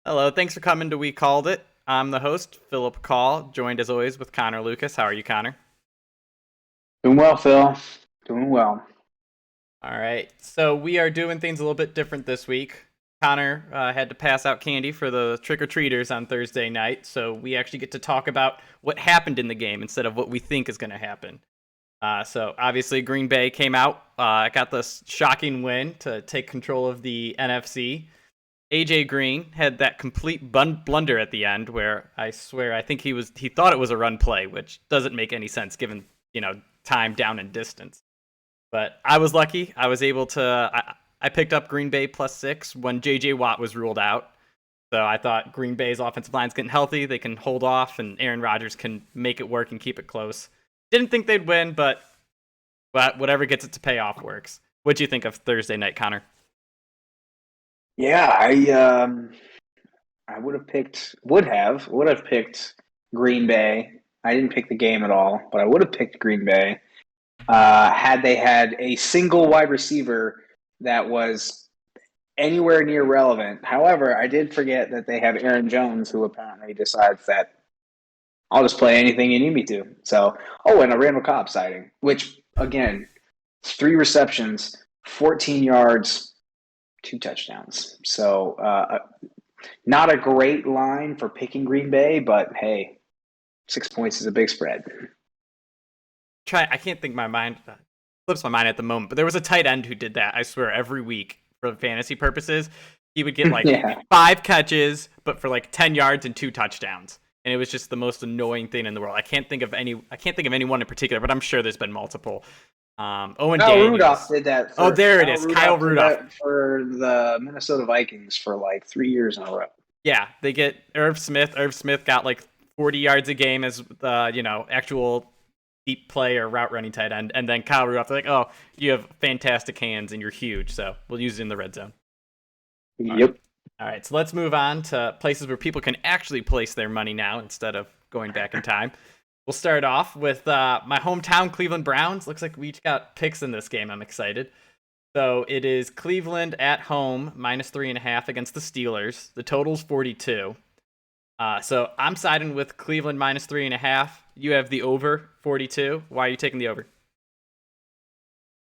Hello, thanks for coming to We Called It. I'm the host, Philip Call, joined as always with Connor Lucas. How are you, Connor? Doing well, Phil. Doing well. All right, so we are doing things a little bit different this week. Connor had to pass out candy for the trick-or-treaters on Thursday night, so we actually get to talk about what happened in the game instead of what we think is going to happen. So obviously Green Bay came out, got this shocking win to take control of the NFC. AJ Green had that complete blunder at the end where I swear I think he thought it was a run play, which doesn't make any sense given, time down and distance. But I was lucky. I was able to I picked up Green Bay +6 when JJ Watt was ruled out. So I thought Green Bay's offensive line's getting healthy, they can hold off and Aaron Rodgers can make it work and keep it close. Didn't think they'd win, but whatever gets it to pay off works. What'd you think of Thursday night, Connor? Yeah, I would have picked Green Bay. I didn't pick the game at all, but I would have picked Green Bay had they had a single wide receiver that was anywhere near relevant. However, I did forget that they have Aaron Jones, who apparently decides that I'll just play anything you need me to. So, and a Randall Cobb sighting, which again, 3 receptions, 14 yards, 2 touchdowns. So not a great line for picking Green Bay, but hey, 6 points is a big spread. I can't think my mind slips my mind at the moment, but there was a tight end who did that, I swear, every week for fantasy purposes. He would get like Yeah. 5 catches, but for like 10 yards and 2 touchdowns. And it was just the most annoying thing in the world. I can't think of anyone in particular, but I'm sure there's been multiple. Owen Kyle Rudolph Daniels. did that Oh, for there it Kyle is. Kyle Rudolph did Rudolph. that for the Minnesota Vikings for like 3 years in a row. Yeah, they get Irv Smith. Irv Smith got like 40 yards a game as actual deep play or route running tight end, and then Kyle Rudolph. They're like, oh, you have fantastic hands and you're huge, so we'll use it in the red zone. All right, Yep. all right. So let's move on to places where people can actually place their money now instead of going back in time. We'll start off with my hometown Cleveland Browns. Looks like we each got picks in this game. I'm excited. So it is Cleveland at home -3.5 against the Steelers. The total's 42. So I'm siding with Cleveland -3.5. You have the over 42. Why are you taking the over?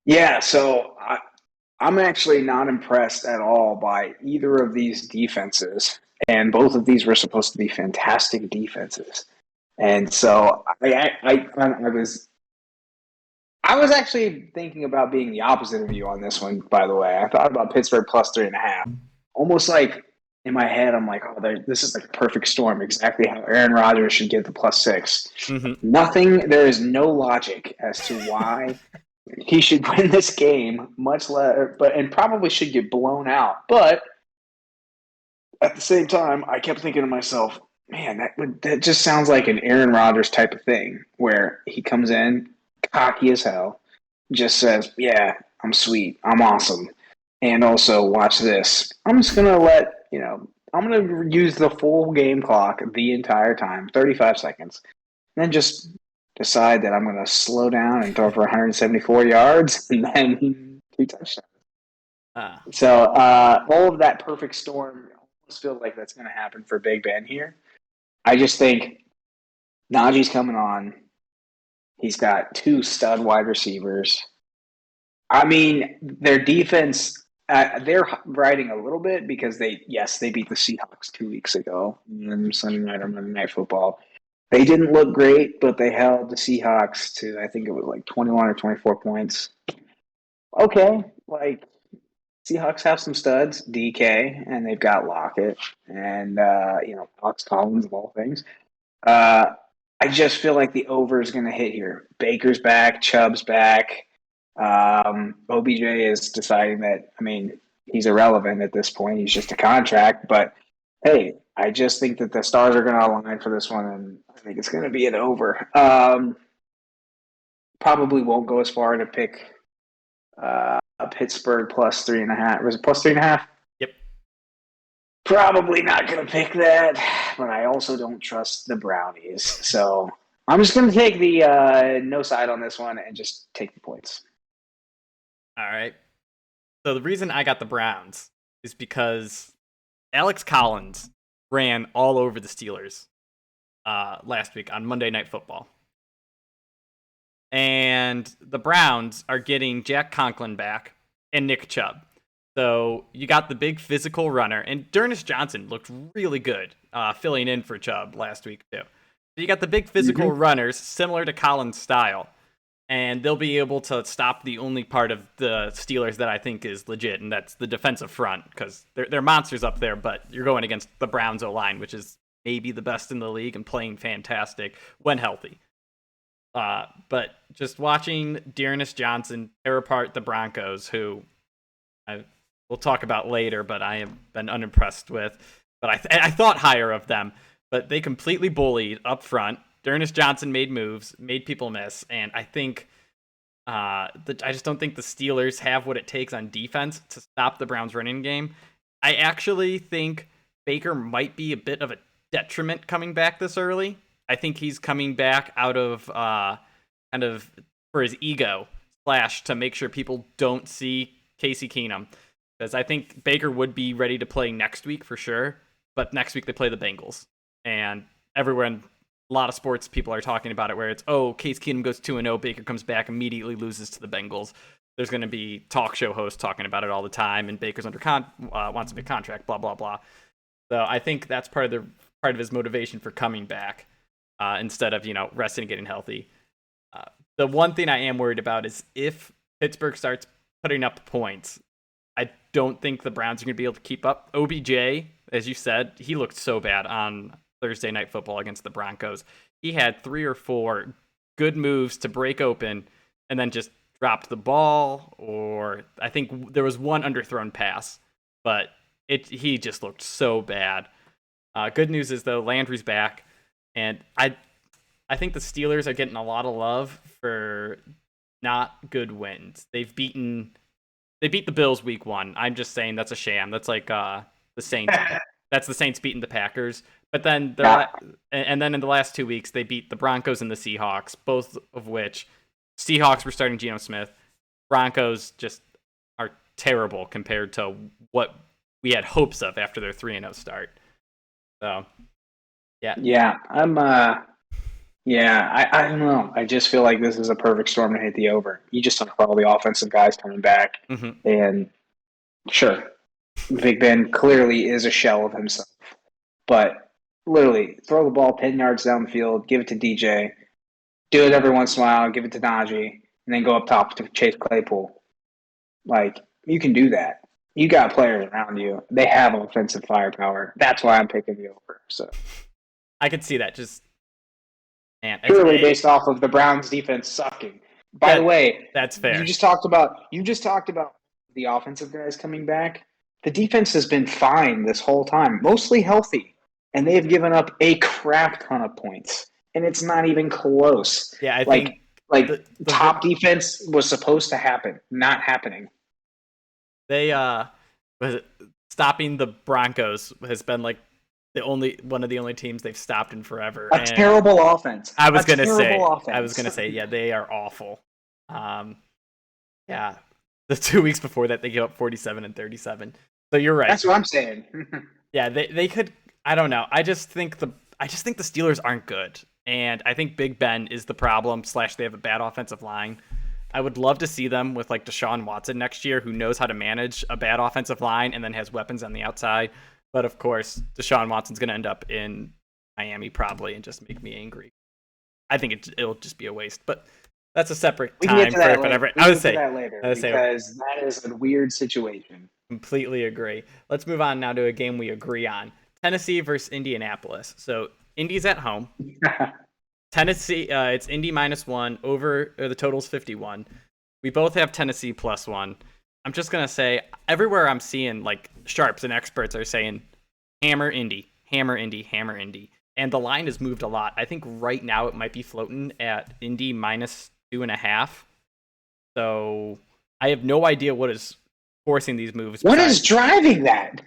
Yeah, so I'm actually not impressed at all by either of these defenses, and both of these were supposed to be fantastic defenses. And so I was actually thinking about being the opposite of you on this one. By the way, I thought about Pittsburgh +3.5, almost like in my head, I'm like, oh, this is like a perfect storm, exactly how Aaron Rodgers should get the +6. Mm-hmm. Nothing. There is no logic as to why he should win this game, much less, and probably should get blown out. But at the same time, I kept thinking to myself, man, that just sounds like an Aaron Rodgers type of thing, where he comes in cocky as hell, just says, "Yeah, I'm sweet, I'm awesome," and also watch this. I'm just gonna I'm gonna use the full game clock the entire time, 35 seconds, and then just decide that I'm gonna slow down and throw for 174 yards, and then 2 touchdowns. Uh, So all of that perfect storm almost feels like that's going to happen for Big Ben here. I just think Najee's coming on. He's got two stud wide receivers. I mean, their defense, they're riding a little bit because they beat the Seahawks 2 weeks ago on Sunday night or Monday Night Football. They didn't look great, but they held the Seahawks to, I think it was like 21 or 24 points. Okay, like Seahawks have some studs, DK, and they've got Lockett and Alex Collins of all things. Uh, I just feel like the over is going to hit here. Baker's back, Chubb's back. OBJ is deciding that. I mean, he's irrelevant at this point. He's just a contract. But hey, I just think that the stars are going to align for this one, and I think it's going to be an over. Probably won't go as far to pick Pittsburgh +3.5. Was it +3.5? yep. Probably not going to pick that, but I also don't trust the Brownies. So I'm just going to take the no side on this one and just take the points. All right. So the reason I got the Browns is because Alex Collins ran all over the Steelers last week on Monday Night Football. And the Browns are getting Jack Conklin back and Nick Chubb. So you got the big physical runner, and D'Ernest Johnson looked really good filling in for Chubb last week too. So you got the big physical runners, similar to Collins' style, and they'll be able to stop the only part of the Steelers that I think is legit, and that's the defensive front, because they're monsters up there, but you're going against the Browns O-line, which is maybe the best in the league and playing fantastic when healthy. But just watching D'Ernest Johnson tear apart the Broncos, who we'll talk about later, but I have been unimpressed with. But I thought higher of them, but they completely bullied up front. D'Ernest Johnson made moves, made people miss, and I think I just don't think the Steelers have what it takes on defense to stop the Browns' running game. I actually think Baker might be a bit of a detriment coming back this early. I think he's coming back out of kind of for his ego / to make sure people don't see Casey Keenum. Because I think Baker would be ready to play next week for sure, but next week they play the Bengals. And everywhere in a lot of sports people are talking about it where it's, Case Keenum goes 2-0, Baker comes back, immediately loses to the Bengals. There's going to be talk show hosts talking about it all the time, and Baker's under wants a big contract, blah, blah, blah. So I think that's part of his motivation for coming back instead of, resting and getting healthy. The one thing I am worried about is if Pittsburgh starts putting up points, I don't think the Browns are going to be able to keep up. OBJ, as you said, he looked so bad on Thursday Night Football against the Broncos. He had 3 or 4 good moves to break open and then just dropped the ball, or I think there was one underthrown pass, but he just looked so bad. Good news is, though, Landry's back, and I think the Steelers are getting a lot of love for not good wins. They beat the Bills week 1. I'm just saying that's a sham. That's like the Saints. That's the Saints beating the Packers. But then and then in the last 2 weeks, they beat the Broncos and the Seahawks, both of which Seahawks were starting Geno Smith. Broncos just are terrible compared to what we had hopes of after their 3-0 start. So, yeah. Yeah, I don't know. I just feel like this is a perfect storm to hit the over. You just talk about all the offensive guys coming back. And sure, Big Ben clearly is a shell of himself. But literally, throw the ball 10 yards down the field, give it to DJ, do it every once in a while, give it to Najee, and then go up top to Chase Claypool. Like, you can do that. You got players around you. They have offensive firepower. That's why I'm picking the over. So I could see that. Just purely based off of the Browns' defense sucking. By the way, that's fair. You just talked about the offensive guys coming back. The defense has been fine this whole time, mostly healthy, and they've given up a crap ton of points, and it's not even close. Yeah, I think the top defense was supposed to happen, not happening. They stopping the Broncos has been like one of the only teams they've stopped in forever. Terrible offense. I was gonna say, yeah, they are awful. Yeah, the 2 weeks before that they gave up 47 and 37. So you're right. That's what I'm saying. Yeah, they could. I don't know. I just think the Steelers aren't good, and I think Big Ben is the problem. / they have a bad offensive line. I would love to see them with like Deshaun Watson next year, who knows how to manage a bad offensive line and then has weapons on the outside. But of course, Deshaun Watson's going to end up in Miami probably and just make me angry. I think it'll just be a waste. But that's a separate time for whatever. I would say that later because that is a weird situation. Completely agree. Let's move on now to a game we agree on: Tennessee versus Indianapolis. So Indy's at home. Tennessee, it's Indy -1 over the total's 51. We both have Tennessee +1. I'm just gonna say everywhere I'm seeing like sharps and experts are saying hammer Indy, hammer Indy, hammer Indy, and the line has moved a lot. I think right now it might be floating at Indy -2.5. So I have no idea what is forcing these moves. What is driving that?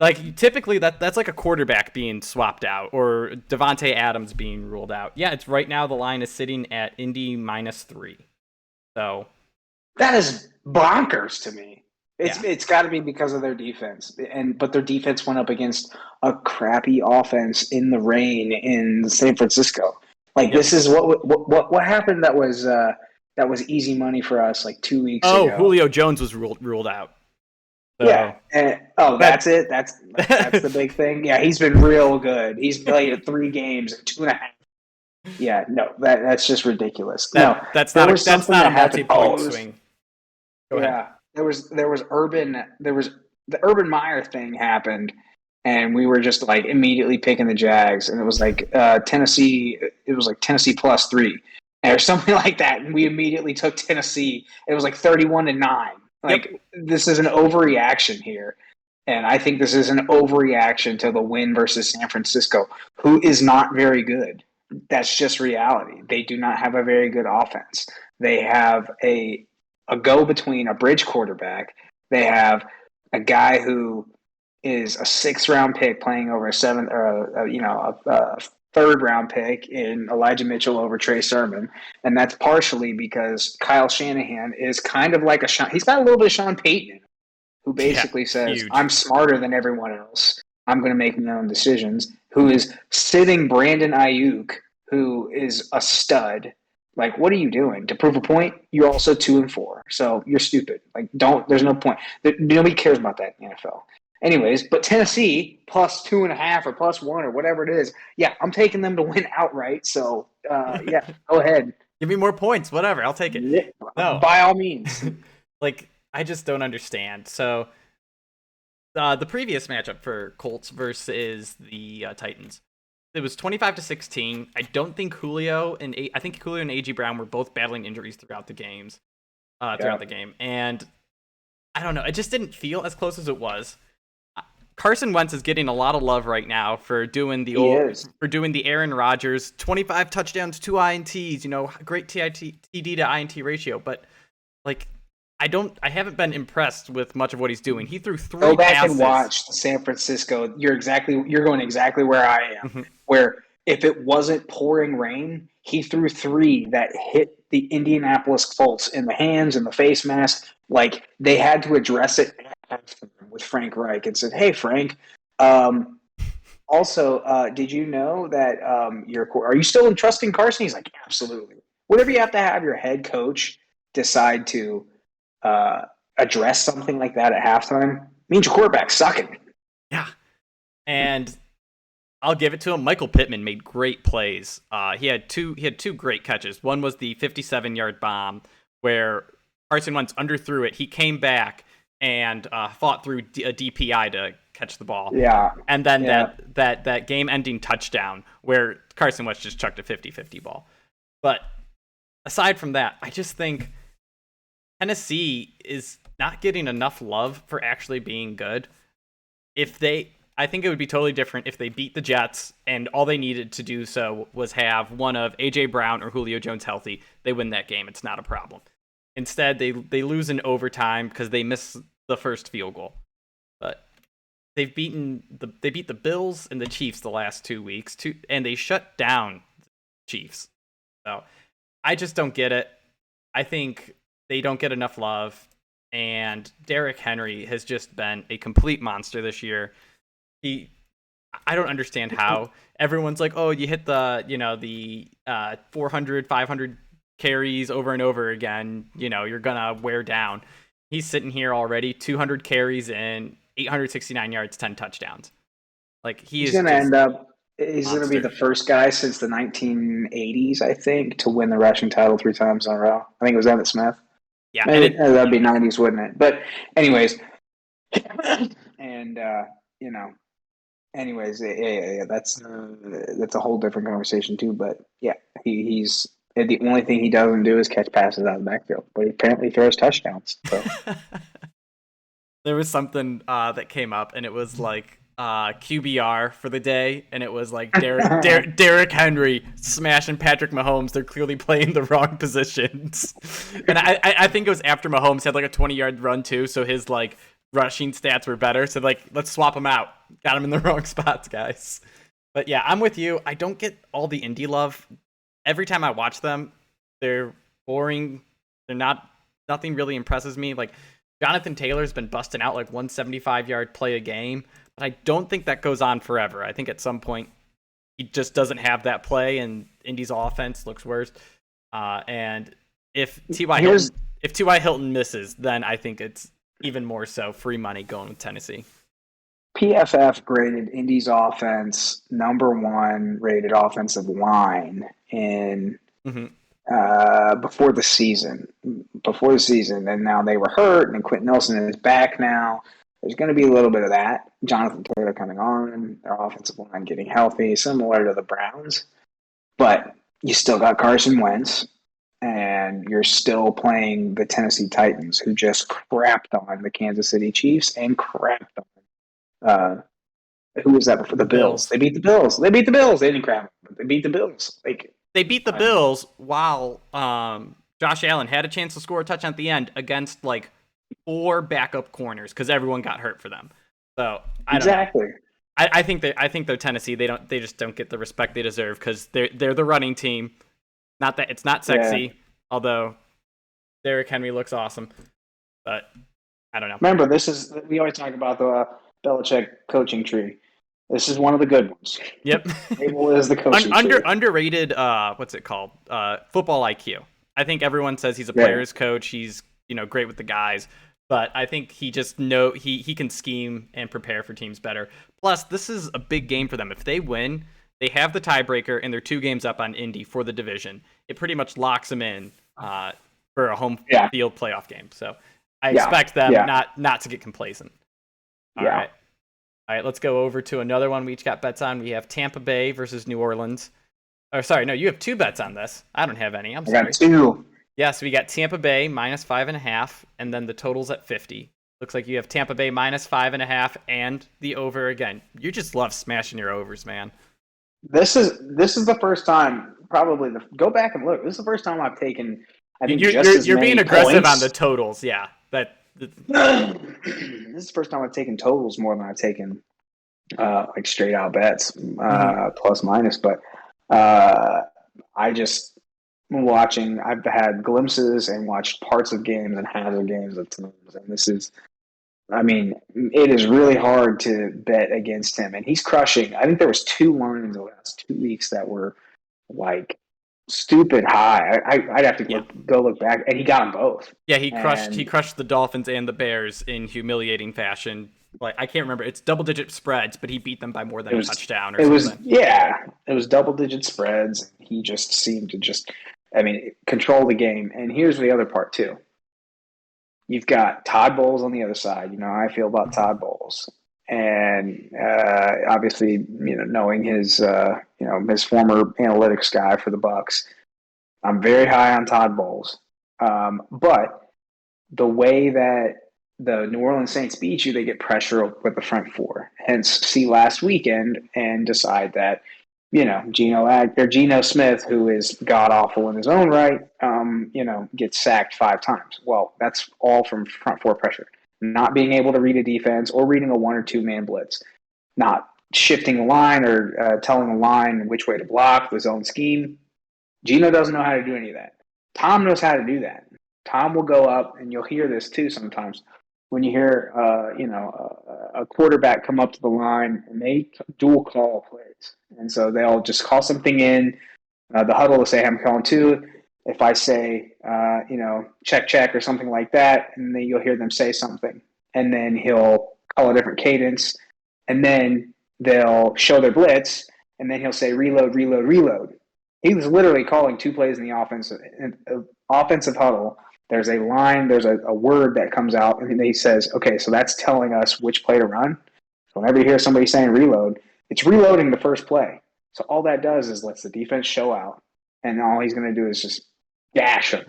Like, typically, that's like a quarterback being swapped out or Devontae Adams being ruled out. Yeah, it's right now the line is sitting at Indy -3. So that is bonkers to me. It's got to be because of their defense, but their defense went up against a crappy offense in the rain in San Francisco. Like this is what happened. That was easy money for us like 2 weeks Oh, ago. Julio Jones was ruled out. So, Yeah. That's it. That's the big thing. Yeah, he's been real good. He's played in 3 games in 2.5. Yeah, no, that's just ridiculous. That's not a multi-point swing. Go ahead. Yeah, there was the Urban Meyer thing happened, and we were just like immediately picking the Jags, and it was like Tennessee. It was like Tennessee +3 or something like that, and we immediately took Tennessee. It was like 31-9. Like This is an overreaction here. And I think this is an overreaction to the win versus San Francisco, who is not very good. That's just reality. They do not have a very good offense. They have a go-between, a bridge quarterback. They have a guy who is a 6th-round pick playing over a 7th, or a 3rd-round pick in Elijah Mitchell over Trey Sermon, and that's partially because Kyle Shanahan is kind of like he's got a little bit of Sean Payton, who basically says, I'm smarter than everyone else. I'm going to make my own decisions, who is sitting Brandon Ayuk, who is a stud. Like, what are you doing? To prove a point, you're also 2-4. So you're stupid. Like, there's no point. Nobody cares about that in the NFL. Anyways, but Tennessee +2.5 or +1 or whatever it is. Yeah, I'm taking them to win outright. So, yeah, go ahead. Give me more points. Whatever. I'll take it. Yeah, no. By all means. Like, I just don't understand. So, the previous matchup for Colts versus the Titans, it was 25-16. I don't think Julio and A.J. Brown were both battling injuries throughout the games, the game, and I don't know. It just didn't feel as close as it was. Carson Wentz is getting a lot of love right now for doing the Aaron Rodgers 25 touchdowns, 2 INTs. Great TD to INT ratio, but like. I haven't been impressed with much of what he's doing. He threw 3 passes. Go back and watch San Francisco. You're going exactly where I am. Mm-hmm. Where if it wasn't pouring rain, he threw 3 that hit the Indianapolis Colts in the hands and the face mask. Like, they had to address it with Frank Reich and said, "Hey, Frank. Also, did you know that are you still entrusting Carson?" He's like, "Absolutely." Whatever you have to have your head coach decide to address something like that at halftime means your quarterback's sucking. Yeah. And I'll give it to him. Michael Pittman made great plays. He had two great catches. One was the 57-yard bomb where Carson Wentz underthrew it. He came back and fought through a DPI to catch the ball. Yeah. And then that game-ending touchdown where Carson Wentz just chucked a 50-50 ball. But aside from that, I just think Tennessee is not getting enough love for actually being good. I think it would be totally different if they beat the Jets and all they needed to do so was have one of A.J. Brown or Julio Jones healthy. They win that game. It's not a problem. Instead, they lose in overtime because they miss the first field goal. But they beat the Bills and the Chiefs the last 2 weeks, and they shut down the Chiefs. So I just don't get it. I think they don't get enough love, and Derrick Henry has just been a complete monster this year. I don't understand how everyone's like, oh, you hit the 400, 500 carries over and over again, you're gonna wear down. He's sitting here already, 200 carries and 869 yards, 10 touchdowns. Like he's gonna end up. He's going to be the first guy since the 1980s, I think, to win the rushing title 3 times in a row. I think it was Emmitt Smith. Yeah, maybe that'd be 90s, wouldn't it? But anyways, and yeah, that's a whole different conversation too. But yeah, he's the only thing he doesn't do is catch passes out of the backfield, but he apparently throws touchdowns. So. There was something that came up, and it was like QBR for the day, and it was like Derrick Henry smashing Patrick Mahomes. They're clearly playing the wrong positions. And I think it was after Mahomes had like a 20-yard run too, so his like rushing stats were better. So like, let's swap them out. Got him in the wrong spots, guys. But yeah, I'm with you. I don't get all the indie love. Every time I watch them, they're boring. Nothing really impresses me. Like Jonathan Taylor's been busting out like 175-yard play a game, but I don't think that goes on forever. I think at some point he just doesn't have that play, and Indy's offense looks worse. And if T.Y. Hilton misses, then I think it's even more so free money going with Tennessee. PFF graded Indy's offense number 1 rated offensive line in before the season. And now they were hurt, and Quentin Nelson is back now. There's going to be a little bit of that. Jonathan Taylor coming on, their offensive line getting healthy, similar to the Browns. But you still got Carson Wentz, and you're still playing the Tennessee Titans, who just crapped on the Kansas City Chiefs and crapped on who was that before? The Bills. They beat the Bills. They didn't crap, but they beat the Bills. They beat the Bills while Josh Allen had a chance to score a touchdown at the end against like 4 backup corners because everyone got hurt for them. So I don't know. I think they're Tennessee. They just don't get the respect they deserve because they're the running team. Not that it's not sexy, although Derrick Henry looks awesome, but I don't know. Remember, we always talk about the Belichick coaching tree. This is one of the good ones. Yep. Abel is the coaching tree. Underrated. What's it called? Football IQ. I think everyone says he's a player's coach. He's great with the guys, but I think he just he can scheme and prepare for teams better. Plus, this is a big game for them. If they win, they have the tiebreaker, and they're 2 games up on Indy for the division. It pretty much locks them in for a home field playoff game. So I expect them not to get complacent. All right, let's go over to another one we each got bets on. We have Tampa Bay versus New Orleans. Oh, sorry, no, you have 2 bets on this. I don't have any. I'm sorry. I got 2. Yes, we got Tampa Bay minus 5.5, and then the total's at 50. Looks like you have Tampa Bay minus 5.5 and the over again. You just love smashing your overs, man. This is the first time, go back and look. This is the first time I've taken. I think you're being aggressive on the totals, yeah. This is the first time I've taken totals more than I've taken like straight out bets, plus minus. But I just watching. I've had glimpses and watched parts of games and hazard games of teams, and this is. I mean, it is really hard to bet against him, and he's crushing. I think there was 2 lines the last 2 weeks that were like stupid high. I'd have to go look back, and he got them both. Yeah, he crushed the Dolphins and the Bears in humiliating fashion. Like I can't remember, it's double-digit spreads, but he beat them by more than a touchdown or something. It was double-digit spreads. He just seemed to control the game. And here's the other part too. You've got Todd Bowles on the other side. You know how I feel about Todd Bowles. And obviously, knowing his former analytics guy for the Bucs, I'm very high on Todd Bowles. But the way that the New Orleans Saints beat you, they get pressure with the front 4. Hence, see last weekend and decide that, Geno Smith, who is god-awful in his own right, gets sacked 5 times. Well, that's all from front 4 pressure. Not being able to read a defense or reading a 1 or 2 man blitz. Not shifting the line or telling the line which way to block, the zone scheme. Geno doesn't know how to do any of that. Tom knows how to do that. Tom will go up, and you'll hear this too sometimes, when you hear a quarterback come up to the line and they dual call plays. And so they'll just call something in. The huddle will say, I'm calling 2. If I say, check or something like that, and then you'll hear them say something. And then he'll call a different cadence. And then they'll show their blitz. And then he'll say, reload. He was literally calling 2 plays in the offensive huddle. There's a line, there's a word that comes out, and he says, okay, so that's telling us which play to run. So whenever you hear somebody saying reload, it's reloading the first play. So all that does is lets the defense show out, and all he's going to do is just gash them.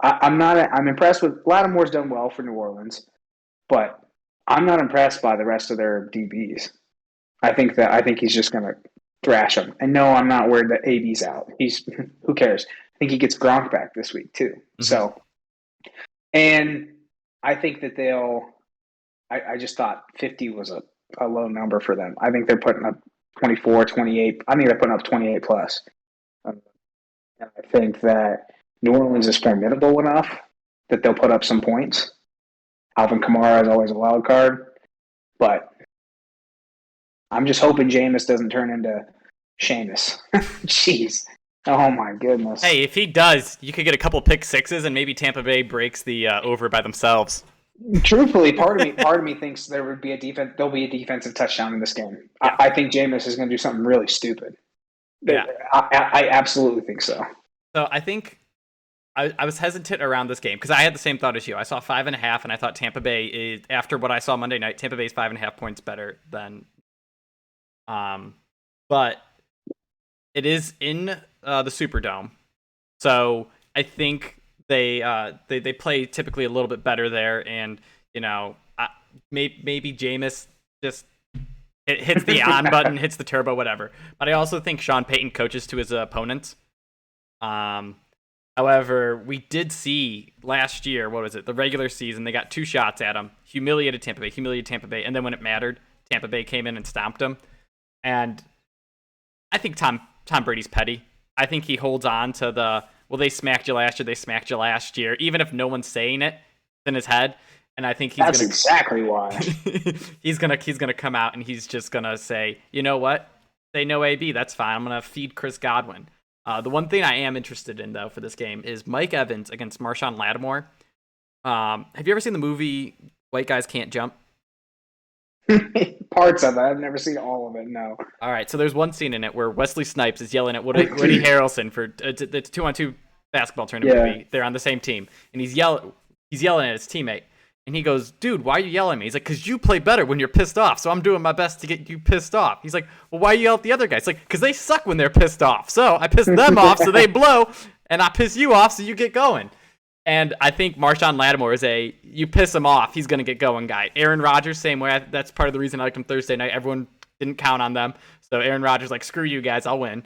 I'm impressed with Lattimore's done well for New Orleans, but I'm not impressed by the rest of their DBs. I think he's just going to thrash them. And no, I'm not worried that AB's out. Who cares? I think he gets Gronk back this week too. Mm-hmm. So. And I think that I just thought 50 was a low number for them. I think they're putting up 24, 28. I think they're putting up 28 plus. And I think that New Orleans is formidable enough that they'll put up some points. Alvin Kamara is always a wild card, but I'm just hoping Jameis doesn't turn into Sheamus. Jeez. Oh my goodness. Hey, if he does, you could get a couple pick sixes, and maybe Tampa Bay breaks the over by themselves. Truthfully, part of me thinks there'll be a defensive touchdown in this game. Yeah. I think Jameis is going to do something really stupid. Yeah. I absolutely think so. So I think I was hesitant around this game because I had the same thought as you. I saw 5.5, and I thought Tampa Bay is, after what I saw Monday night, Tampa Bay is 5.5 points better than. But it is in the Superdome, so I think they play typically a little bit better there, and maybe Jameis just hits the on button, hits the turbo, whatever. But I also think Sean Payton coaches to his opponents. However, we did see last year, what was it, the regular season, they got 2 shots at him, humiliated Tampa Bay, and then when it mattered, Tampa Bay came in and stomped him. And I think Tom Brady's petty. I think he holds on to they smacked you last year, even if no one's saying it in his head. And I think that's exactly why. he's gonna come out and he's just gonna say, you know what? Say no AB, that's fine. I'm gonna feed Chris Godwin. The one thing I am interested in, though, for this game is Mike Evans against Marshawn Lattimore. Have you ever seen the movie White Guys Can't Jump? Parts of it. I've never seen all of it, no. All right, so there's one scene in it where Wesley Snipes is yelling at Woody Harrelson for the 2-on-2 basketball tournament movie. They're on the same team. And he's yelling at his teammate. And he goes, dude, why are you yelling at me? He's like, because you play better when you're pissed off, so I'm doing my best to get you pissed off. He's like, well, why you yell at the other guys? He's like, because they suck when they're pissed off. So I piss them off so they blow, and I piss you off so you get going. And I think Marshawn Lattimore is you piss him off, he's going to get going guy. Aaron Rodgers, same way. That's part of the reason I liked him Thursday night. Everyone didn't count on them. So Aaron Rodgers like, screw you guys, I'll win.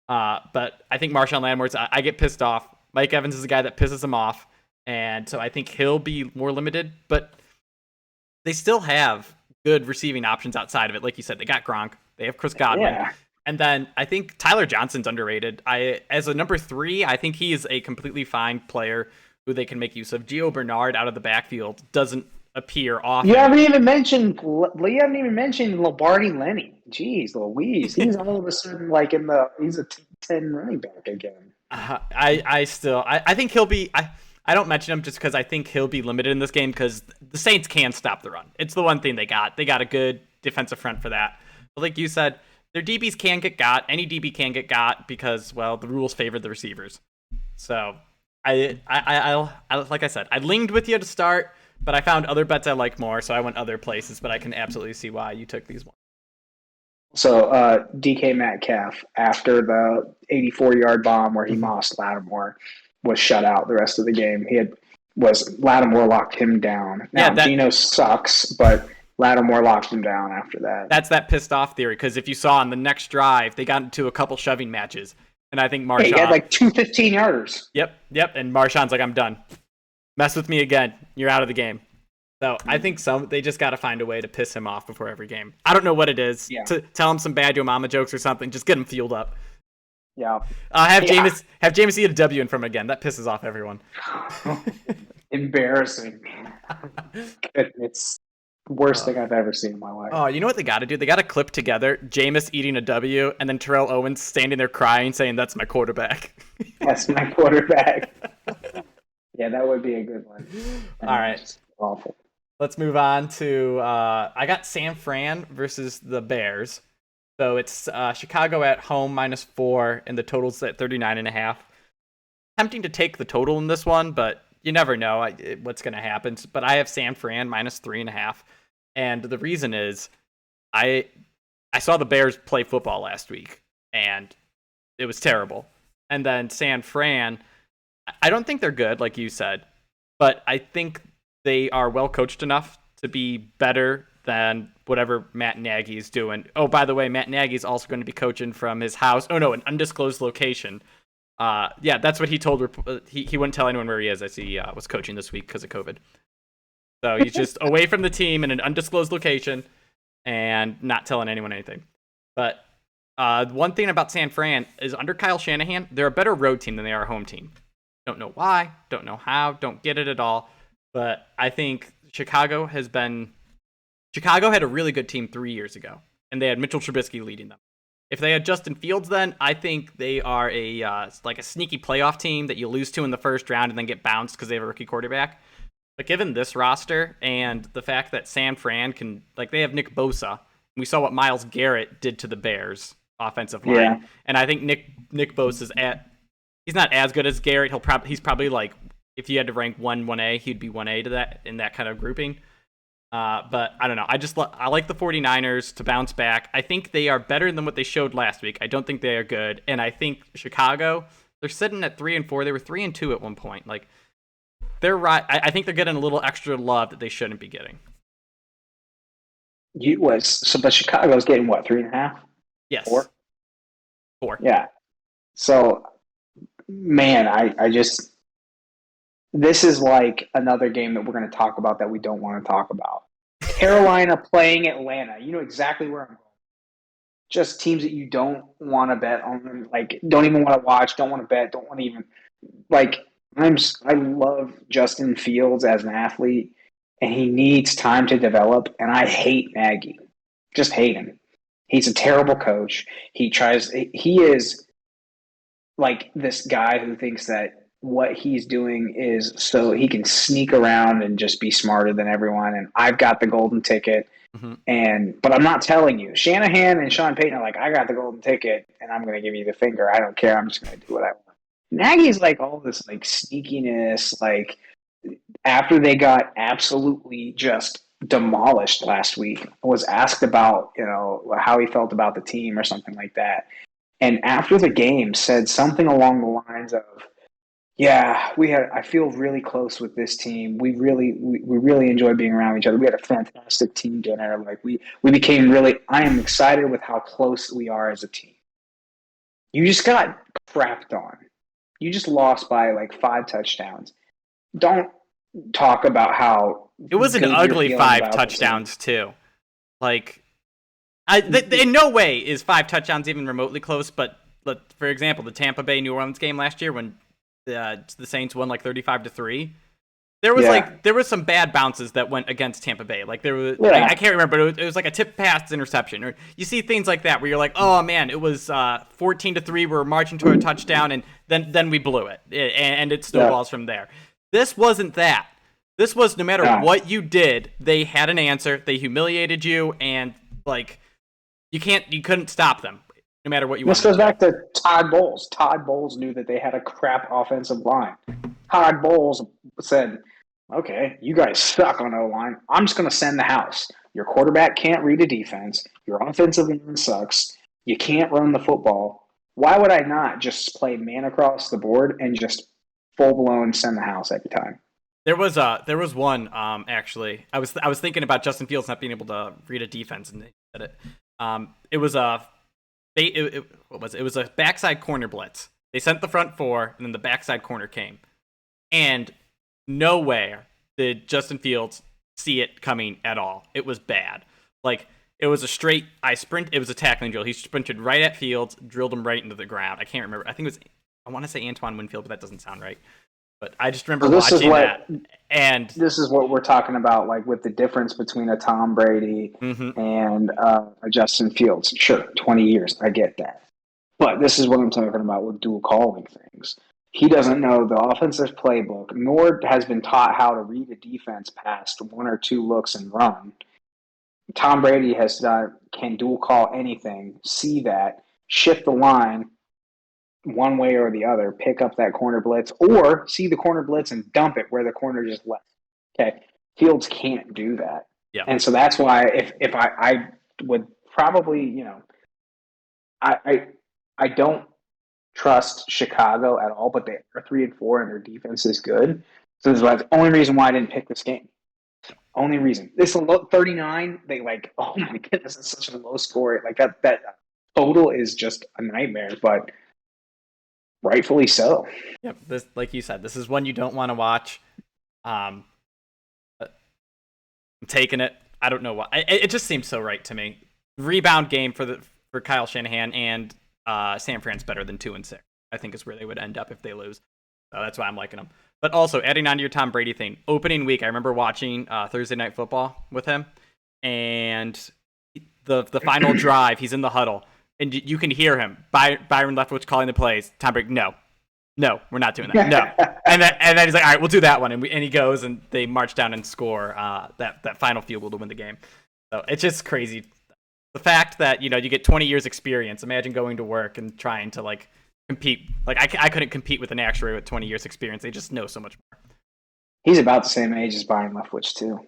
But I think Marshawn Lattimore's, I get pissed off. Mike Evans is a guy that pisses him off. And so I think he'll be more limited. But they still have good receiving options outside of it. Like you said, they got Gronk. They have Chris Godwin. Yeah. And then I think Tyler Johnson's underrated. As a number 3, I think he is a completely fine player who they can make use of. Gio Bernard out of the backfield doesn't appear often. You haven't even mentioned Lombardi Lenny. Jeez Louise. He's all of a sudden like he's a 10 running back again. I think he'll be... I don't mention him just because I think he'll be limited in this game because the Saints can stop the run. It's the one thing they got. They got a good defensive front for that. But like you said, their DBs can get got. Any DB can get got because, well, the rules favor the receivers. So I like I said, I leaned with you to start, but I found other bets I like more, so I went other places. But I can absolutely see why you took these ones. So DK Metcalf, after the 84-yard bomb where he mossed Lattimore, was shut out the rest of the game. Lattimore locked him down. Now, Dino sucks, but Lattimore locked him down after that. That's that pissed off theory, because if you saw on the next drive, they got into a couple shoving matches, and I think Marshawn... he had like 2 15-yarders. Yep, and Marshawn's like, I'm done. Mess with me again. You're out of the game. So I think they just got to find a way to piss him off before every game. I don't know what it is. Yeah. To tell him some bad Yo Mama jokes or something. Just get him fueled up. Yeah. Jameis eat a W in from again. That pisses off everyone. Embarrassing. It's the worst thing I've ever seen in my life. Oh, you know what they got to do? They got to clip together Jameis eating a W and then Terrell Owens standing there crying, saying, "That's my quarterback." That's my quarterback. Yeah, that would be a good one. All right. Awful. Let's move on to I got San Fran versus the Bears. So it's Chicago at home -4, and the total's at 39.5. Tempting to take the total in this one, but you never know what's going to happen. But I have San Fran -3.5, and the reason is I saw the Bears play football last week, and it was terrible. And then San Fran, I don't think they're good, like you said, but I think they are well coached enough to be better than whatever Matt Nagy is doing. Oh, by the way, Matt Nagy is also going to be coaching from his house. Oh, no, an undisclosed location. Yeah, that's what he told. He wouldn't tell anyone where he is as he was coaching this week because of COVID. So he's just away from the team in an undisclosed location and not telling anyone anything. But one thing about San Fran is under Kyle Shanahan, they're a better road team than they are a home team. Don't know why, don't know how, don't get it at all. But I think Chicago had a really good team 3 years ago, and they had Mitchell Trubisky leading them. If they had Justin Fields then, I think they are a sneaky playoff team that you lose to in the first round and then get bounced because they have a rookie quarterback. But given this roster and the fact that San Fran they have Nick Bosa. We saw what Myles Garrett did to the Bears offensive line. Yeah. And I think Nick Bosa's he's not as good as Garrett. He's probably like, if you had to rank 1A, he'd be 1A to that in that kind of grouping. But I don't know. I like the 49ers to bounce back. I think they are better than what they showed last week. I don't think they are good. And I think Chicago, they're sitting at 3-4. They were 3-2 at one point. Like, they're right. I think they're getting a little extra love that they shouldn't be getting. But Chicago's getting what, 3.5? Yes. 4. Yeah. So, man, I just, this is like another game that we're going to talk about that we don't want to talk about. Carolina playing Atlanta. You know exactly where I'm going. Just teams that you don't want to bet on, like, don't even want to watch, don't want to bet, don't want to even, like, I love Justin Fields as an athlete, and he needs time to develop, and I hate Nagy. Just hate him. He's a terrible coach. He is like this guy who thinks that what he's doing is so he can sneak around and just be smarter than everyone, and I've got the golden ticket. Mm-hmm. But I'm not telling you. Shanahan and Sean Payton are like, I got the golden ticket, and I'm going to give you the finger. I don't care. I'm just going to do what I want. Nagy's like all this like sneakiness, like after they got absolutely just demolished last week, was asked about, how he felt about the team or something like that. And after the game said something along the lines of, yeah, I feel really close with this team. We really enjoy being around each other. We had a fantastic team dinner. Like we became I am excited with how close we are as a team. You just got crapped on. You just lost by like 5 touchdowns. Don't talk about how it was an ugly 5 touchdowns too. Like, in no way is 5 touchdowns even remotely close. But for example, the Tampa Bay New Orleans game last year when the Saints won like 35-3. There was some bad bounces that went against Tampa Bay. Like there was, I can't remember, but it was like a tip pass interception, or you see things like that where you're like, oh man, it was 14-3. We're marching toward a touchdown, and then we blew it, and it snowballs from there. This wasn't that. This was no matter what you did, they had an answer. They humiliated you, and like you couldn't stop them. No matter what you want. This goes back to Todd Bowles. Todd Bowles knew that they had a crap offensive line. Todd Bowles said, okay, you guys suck on O-line. I'm just going to send the house. Your quarterback can't read a defense. Your offensive line sucks. You can't run the football. Why would I not just play man across the board and just full-blown send the house every time? There was one, actually. I was thinking about Justin Fields not being able to read a defense, and they said it. It was a... what was it? It was a backside corner blitz. They sent the front 4, and then the backside corner came. And nowhere did Justin Fields see it coming at all. It was bad. Like, it was a straight, it was a tackling drill. He sprinted right at Fields, drilled him right into the ground. I can't remember. I want to say Antoine Winfield, but that doesn't sound right. But I just remember watching that. And this is what we're talking about, like with the difference between a Tom Brady and a Justin Fields. Sure, 20 years, I get that. But this is what I'm talking about with dual calling things. He doesn't know the offensive playbook, nor has been taught how to read a defense past 1 or 2 looks and run. Tom Brady can dual call anything, see that, shift the line one way or the other, pick up that corner blitz, or see the corner blitz and dump it where the corner just left. Okay, Fields can't do that. Yeah. And so that's why if I would probably, I don't trust Chicago at all, but they are 3-4 and their defense is good. So this is the only reason why I didn't pick this game. Only reason. This is 39. They oh my goodness, it's such a low score. Like that total is just a nightmare, but rightfully so. Yep. This, like you said, this is one you don't want to watch. I'm taking it. I don't know why. It just seems so right to me. Rebound game for Kyle Shanahan, and San Fran's better than 2-6. I think is where they would end up if they lose. So that's why I'm liking them. But also adding on to your Tom Brady thing, opening week, I remember watching Thursday Night Football with him, and the final drive, he's in the huddle, and you can hear him, Byron Leftwich calling the plays. Tom Brady, no, we're not doing that. No, and then he's like, all right, we'll do that one, and he goes and they march down and score that final field goal to win the game. So it's just crazy. The fact that you get 20 years experience. Imagine going to work and trying to like compete. Like I couldn't compete with an actuary with 20 years experience. They just know so much more. He's about the same age as Byron Leftwich too.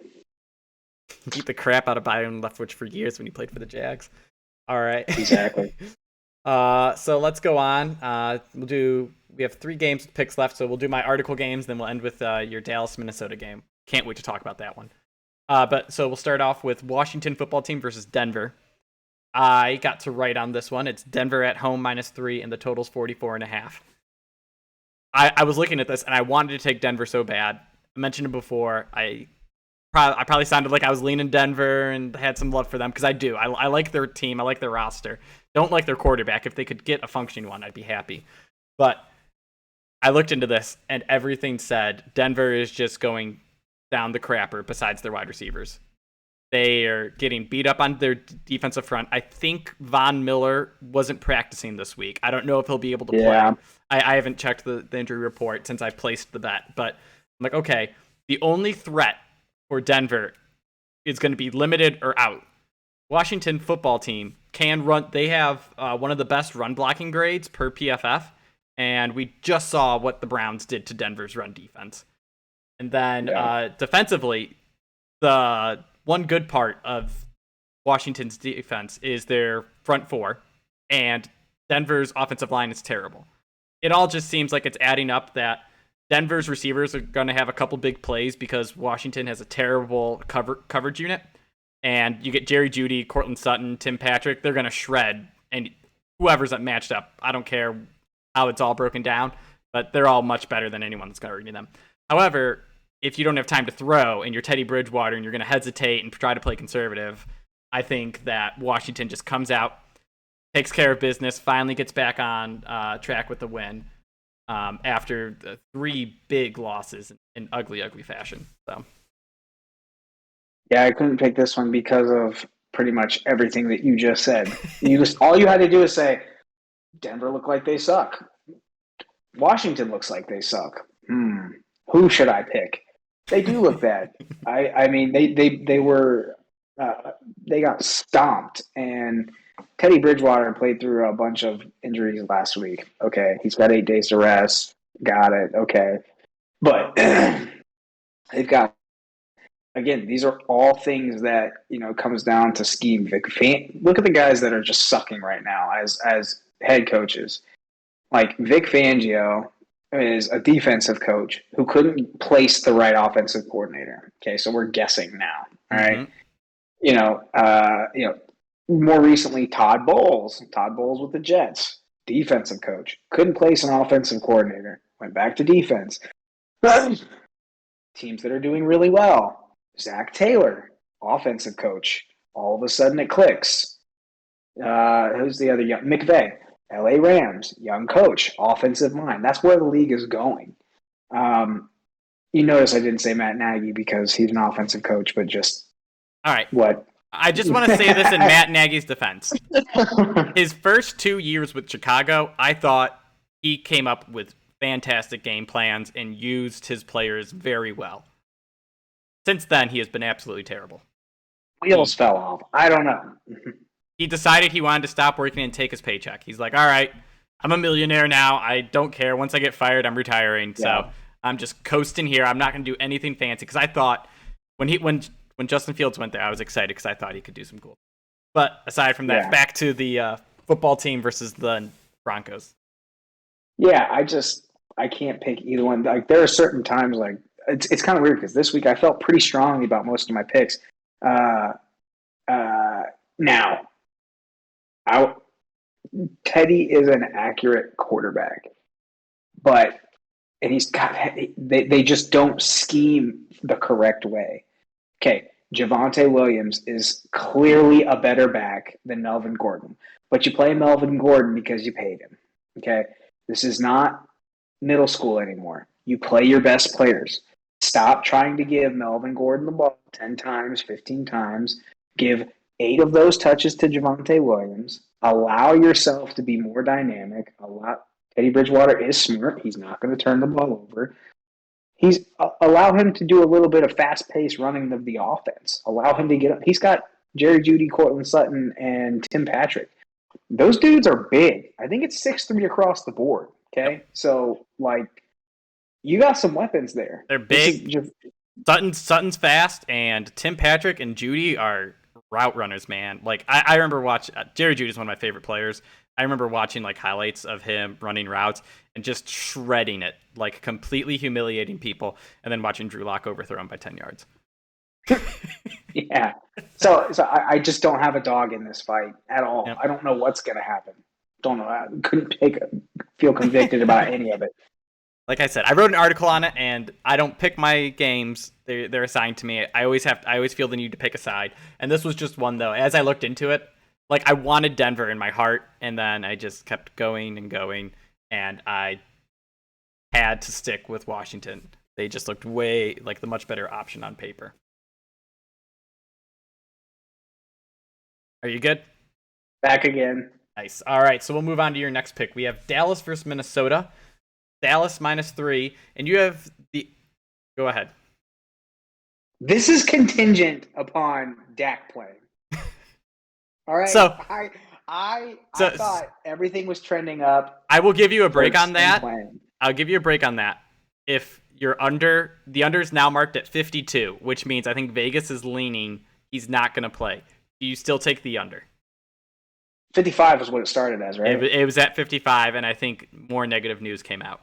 He beat the crap out of Byron Leftwich for years when he played for the Jags. All right. Exactly. So let's go on. We have 3 games with picks left, so we'll do my article games, then we'll end with your Dallas Minnesota game. Can't wait to talk about that one. So we'll start off with Washington football team versus Denver. I got to write on this one. It's Denver at home -3, and the total's 44.5. I was looking at this, and I wanted to take Denver so bad. I mentioned it before. I probably sounded like I was leaning Denver and had some love for them, because I do. I like their team. I like their roster. Don't like their quarterback. If they could get a functioning one, I'd be happy. But I looked into this, and everything said Denver is just going down the crapper besides their wide receivers. They are getting beat up on their defensive front. I think Von Miller wasn't practicing this week. I don't know if he'll be able to play. I haven't checked the injury report since I placed the bet. But I'm like, okay, the only threat for Denver is going to be limited or out. Washington football team can run. They have one of the best run blocking grades per PFF. And we just saw what the Browns did to Denver's run defense. And then defensively, the one good part of Washington's defense is their front four, and Denver's offensive line is terrible. It all just seems like it's adding up that Denver's receivers are going to have a couple big plays because Washington has a terrible coverage unit. And you get Jerry Jeudy, Cortland Sutton, Tim Patrick. They're going to shred, and whoever's matched up, I don't care how it's all broken down, but they're all much better than anyone that's going to argue them. However, if you don't have time to throw and you're Teddy Bridgewater and you're going to hesitate and try to play conservative, I think that Washington just comes out, takes care of business, finally gets back on track with the win after the 3 big losses in ugly, ugly fashion. So, yeah, I couldn't pick this one because of pretty much everything that you just said. All you had to do is say, Denver look like they suck. Washington looks like they suck. Who should I pick? They do look bad. I mean, they were they got stomped, and Teddy Bridgewater played through a bunch of injuries last week. Okay, he's got 8 days to rest. Got it. Okay, but they've got, again, these are all things that comes down to scheme. Look at the guys that are just sucking right now as head coaches. Like Vic Fangio is a defensive coach who couldn't place the right offensive coordinator. Okay, so we're guessing now. All right. More recently, Todd Bowles with the Jets, defensive coach, couldn't place an offensive coordinator, went back to defense. Teams that are doing really well, Zach Taylor, offensive coach, all of a sudden it clicks. Who's the other young? McVay, LA Rams, young coach, offensive mind. That's where the league is going. You notice I didn't say Matt Nagy because he's an offensive coach, but just all right. What? I just want to say this in Matt Nagy's defense. His first 2 years with Chicago, I thought he came up with fantastic game plans and used his players very well. Since then, he has been absolutely terrible. Wheels fell off. I don't know. He decided he wanted to stop working and take his paycheck. He's like, all right, I'm a millionaire now. I don't care. Once I get fired, I'm retiring. Yeah. So I'm just coasting here. I'm not going to do anything fancy. Because I thought when Justin Fields went there, I was excited because I thought he could do some cool. But aside from that, back to the football team versus the Broncos. Yeah, I can't pick either one. Like, there are certain times, like, it's kind of weird because this week I felt pretty strongly about most of my picks. Now, Teddy is an accurate quarterback, and he's got, they just don't scheme the correct way. Okay, Javonte Williams is clearly a better back than Melvin Gordon, but you play Melvin Gordon because you paid him. Okay, this is not middle school anymore. You play your best players. Stop trying to give Melvin Gordon the ball 10 times, 15 times. Give 8 of those touches to Javonte Williams. Allow yourself to be more dynamic. Teddy Bridgewater is smart. He's not going to turn the ball over. Allow him to do a little bit of fast-paced running of the offense. Allow him to get up. He's got Jerry Jeudy, Cortland Sutton, and Tim Patrick. Those dudes are big. I think it's 6'3" across the board. Okay, Yep. So you got some weapons there. They're big. Sutton's fast, and Tim Patrick and Jeudy are route runners, man. Like I remember watching Jerry Jeudy is one of my favorite players. I remember watching like highlights of him running routes and just shredding it, like completely humiliating people, and then watching Drew Lock overthrow him by 10 yards. Yeah. So I just don't have a dog in this fight at all. Yep. I don't know what's going to happen. Don't know. I couldn't feel convicted about any of it. Like I said, I wrote an article on it, and I don't pick my games. They're assigned to me. I always feel the need to pick a side, and this was just one though. As I looked into it, like I wanted Denver in my heart, and then I just kept going and going, and I had to stick with Washington. They just looked way like the much better option on paper. Are you good? Back again. Nice. All right, so we'll move on to your next pick. We have Dallas versus Minnesota. Dallas -3, and you have the. Go ahead. This is contingent upon Dak playing. All right. So I thought everything was trending up. I will give you a break on that. Playing. I'll give you a break on that. If you're under, the under is now marked at 52, which means I think Vegas is leaning he's not going to play. Do you still take the under? 55 was what it started as, right? It was at 55, and I think more negative news came out.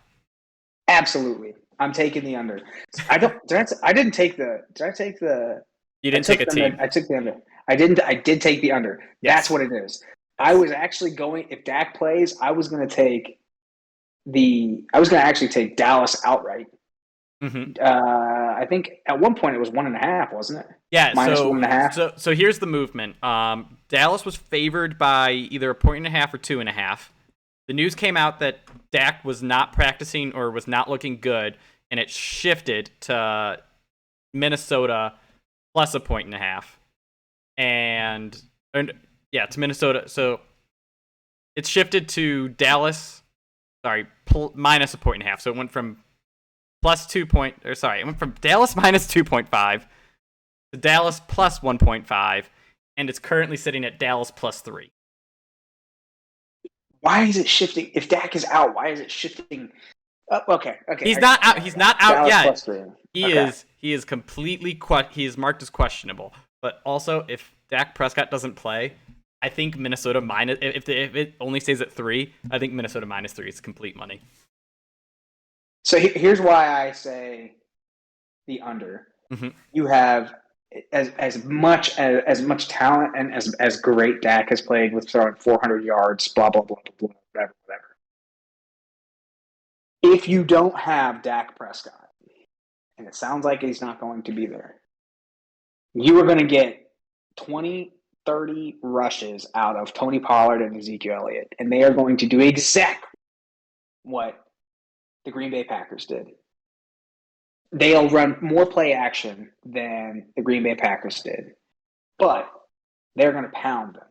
Absolutely. I'm taking the under. I didn't take the. Did I take the? You didn't take a team. I took the under. I didn't. I did take the under. Yes. That's what it is. I was actually going. If Dak plays, I was going to take the. I was going to actually take Dallas outright. Mm-hmm. I think at one point it was 1.5, wasn't it? Yeah. -1.5. So here's the movement. Dallas was favored by either 1.5 or 2.5. The news came out that Dak was not practicing or was not looking good, and it shifted to Minnesota plus 1.5, and to Minnesota. So it's shifted to Dallas. Sorry, minus 1.5. So it went from it went from Dallas minus 2.5 to Dallas plus 1.5, and it's currently sitting at Dallas plus 3. Why is it shifting? If Dak is out, why is it shifting? Okay. He's not out. He's not out yet. He is completely he is marked as questionable. But also, if Dak Prescott doesn't play, I think Minnesota minus. If it only stays at 3, I think Minnesota -3 is complete money. So here's why I say the under. Mm-hmm. You have as much talent and as great Dak has played with throwing 400 yards, blah blah blah blah, whatever. If you don't have Dak Prescott, and it sounds like he's not going to be there, you are going to get 20, 30 rushes out of Tony Pollard and Ezekiel Elliott, and they are going to do exactly what the Green Bay Packers did. They'll run more play action than the Green Bay Packers did, but they're going to pound them.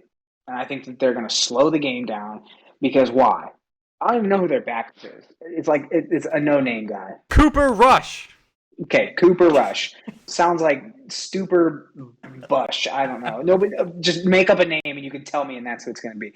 And I think that they're going to slow the game down because why? I don't even know who their backup is. It's like it's a no-name guy. Cooper Rush. Okay, Cooper Rush. Sounds like Stupor Bush. I don't know. No, but just make up a name and you can tell me, and that's who it's going to be.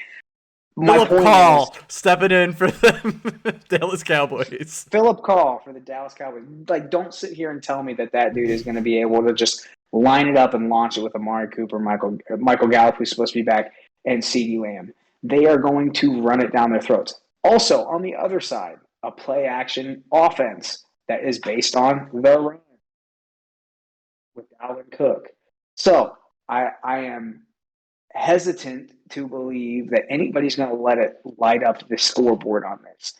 Philip Call stepping in for the Dallas Cowboys. Philip Call for the Dallas Cowboys. Like, don't sit here and tell me that dude is going to be able to just line it up and launch it with Amari Cooper, Michael Gallup, who's supposed to be back, and CeeDee Lamb. They are going to run it down their throats. Also, on the other side, a play-action offense that is based on the run with Dalvin Cook. So, I am hesitant to believe that anybody's going to let it light up the scoreboard on this.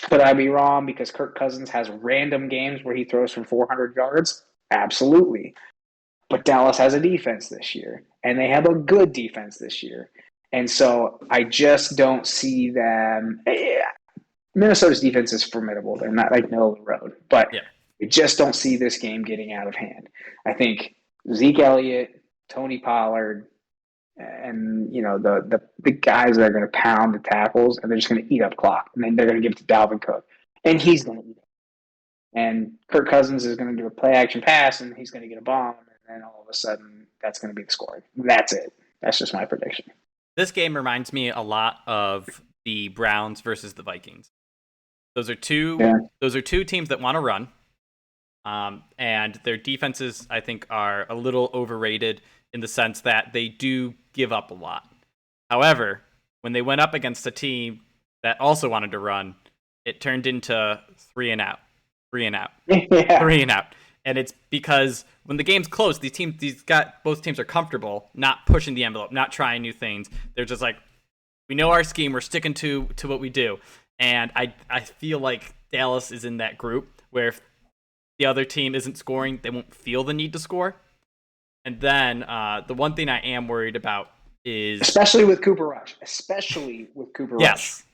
Could I be wrong because Kirk Cousins has random games where he throws for 400 yards? Absolutely. But Dallas has a defense this year, and they have a good defense this year. And so I just don't see them. Minnesota's defense is formidable. They're not like middle of the road, but Yeah. we just don't see this game getting out of hand. I think Zeke Elliott, Tony Pollard, and the guys that are going to pound the tackles, and they're just going to eat up clock, and then they're going to give it to Dalvin Cook, and he's going to eat it. And Kirk Cousins is going to do a play action pass, and he's going to get a bomb, and then all of a sudden that's going to be the scoring. That's it. That's just my prediction. This game reminds me a lot of the Browns versus the Vikings. Those are two teams that want to run, and their defenses, I think, are a little overrated in the sense that they do give up a lot. However, when they went up against a team that also wanted to run, it turned into 3 and out. Yeah. 3 and out. And it's because when the game's close, both teams are comfortable not pushing the envelope, not trying new things. They're just like, we know our scheme, we're sticking to what we do. And I feel like Dallas is in that group where if the other team isn't scoring, they won't feel the need to score. And then the one thing I am worried about is... Especially with Cooper Rush.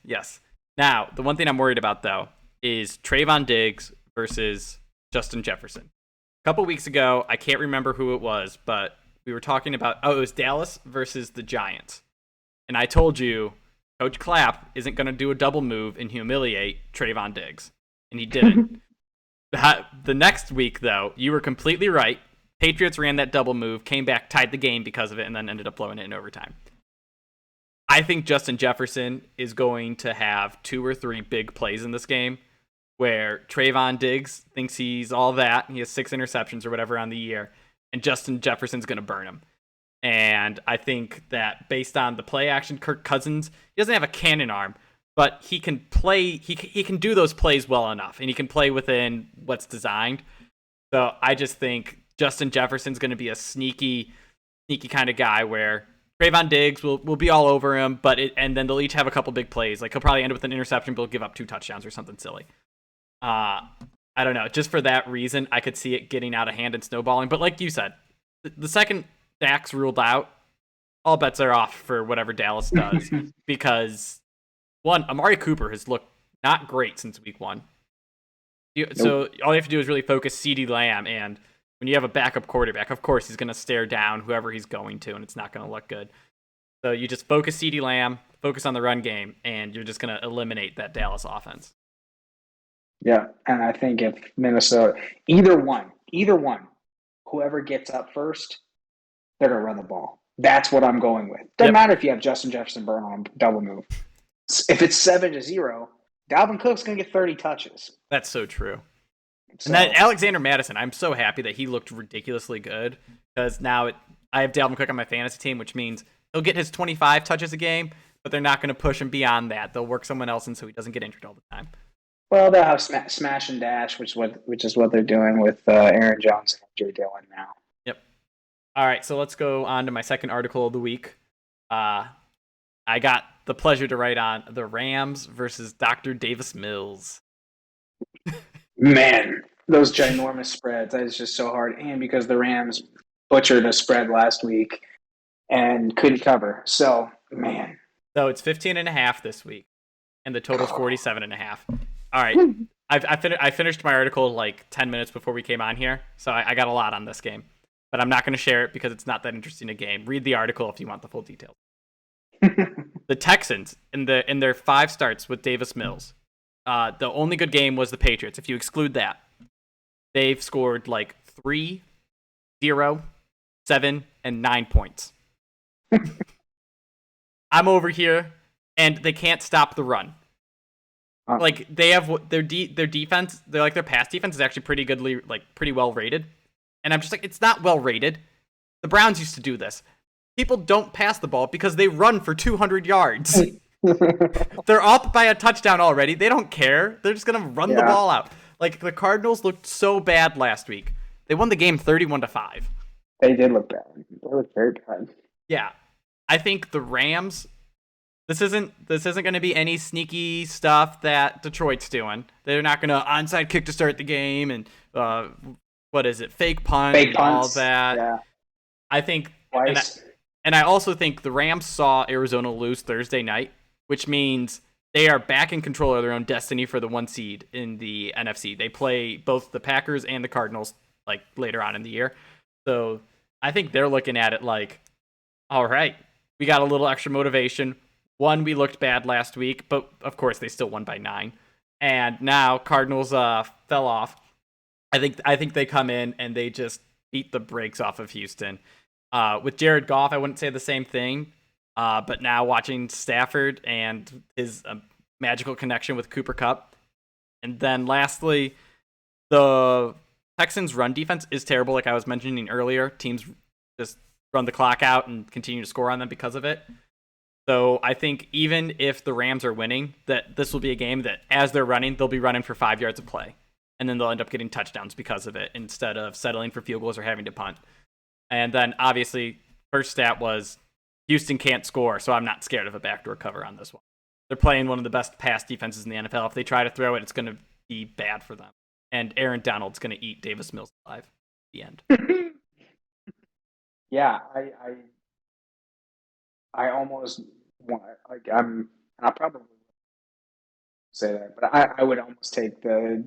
Yes. Now, the one thing I'm worried about, though, is Trayvon Diggs versus Justin Jefferson. A couple weeks ago, I can't remember who it was, but we were talking about... it was Dallas versus the Giants. And I told you, Coach Clapp isn't going to do a double move and humiliate Trayvon Diggs. And he didn't. The next week, though, you were completely right. Patriots ran that double move, came back, tied the game because of it, and then ended up blowing it in overtime. I think Justin Jefferson is going to have 2 or 3 big plays in this game where Trayvon Diggs thinks he's all that. He has 6 interceptions or whatever on the year, and Justin Jefferson's going to burn him. And I think that based on the play action, Kirk Cousins, he doesn't have a cannon arm, but he can play. He can do those plays well enough, and he can play within what's designed. So I just think Justin Jefferson's going to be a sneaky kind of guy where Trayvon Diggs will be all over him, and then they'll each have a couple big plays. Like he'll probably end up with an interception, but he'll give up 2 touchdowns or something silly. I don't know. Just for that reason, I could see it getting out of hand and snowballing. But like you said, the second Dak's ruled out, all bets are off for whatever Dallas does because, one, Amari Cooper has looked not great since week 1. So all you have to do is really focus CeeDee Lamb, and when you have a backup quarterback, of course he's going to stare down whoever he's going to, and it's not going to look good. So you just focus CeeDee Lamb, focus on the run game, and you're just going to eliminate that Dallas offense. Yeah, and I think if Minnesota, either one, whoever gets up first, they're going to run the ball. That's what I'm going with. Doesn't matter if you have Justin Jefferson burn on a double move. If it's 7-0, Dalvin Cook's going to get 30 touches. That's so true. So, and that Alexander Mattison, I'm so happy that he looked ridiculously good because now I have Dalvin Cook on my fantasy team, which means he'll get his 25 touches a game, but they're not going to push him beyond that. They'll work someone else in so he doesn't get injured all the time. Well, they'll have smash and dash, which is what they're doing with Aaron Jones and Jay Dillon now. Yep. All right, so let's go on to my second article of the week. I got the pleasure to write on the Rams versus Dr. Davis Mills. Man, those ginormous spreads. That is just so hard. And because the Rams butchered a spread last week and couldn't cover. So, man. So it's 15.5 this week, and the total's 47.5. All right. I finished my article like 10 minutes before we came on here, so I got a lot on this game. But I'm not going to share it because it's not that interesting a game. Read the article if you want the full details. The Texans, in their 5 starts with Davis Mills, the only good game was the Patriots. If you exclude that, they've scored like 3, 0, 7, and 9 points. I'm over here, and they can't stop the run. Like they have their defense, their pass defense is actually pretty well rated, and I'm just like, it's not well rated. The Browns used to do this. People don't pass the ball because they run for 200 yards. They're up by a touchdown already. They don't care. They're just gonna run the ball out. Like the Cardinals looked so bad last week. They won the game 31-5. They did look bad. They looked very bad. Yeah, I think the Rams. This isn't going to be any sneaky stuff that Detroit's doing. They're not going to onside kick to start the game and what is it? Fake punt and all that. Yeah. I think and I also think the Rams saw Arizona lose Thursday night, which means they are back in control of their own destiny for the 1 seed in the NFC. They play both the Packers and the Cardinals like later on in the year. So I think they're looking at it like, all right, we got a little extra motivation. One, we looked bad last week, but of course they still won by 9. And now Cardinals fell off. I think they come in and they just beat the brakes off of Houston. With Jared Goff, I wouldn't say the same thing. But now watching Stafford and his magical connection with Cooper Kupp. And then lastly, the Texans' run defense is terrible, like I was mentioning earlier. Teams just run the clock out and continue to score on them because of it. So I think even if the Rams are winning, that this will be a game that as they're running, they'll be running for 5 yards of play. And then they'll end up getting touchdowns because of it instead of settling for field goals or having to punt. And then obviously, first stat was Houston can't score, so I'm not scared of a backdoor cover on this one. They're playing one of the best pass defenses in the NFL. If they try to throw it, it's going to be bad for them. And Aaron Donald's going to eat Davis Mills alive at the end. Yeah, I almost want, like, I'll probably say that, but I would almost take the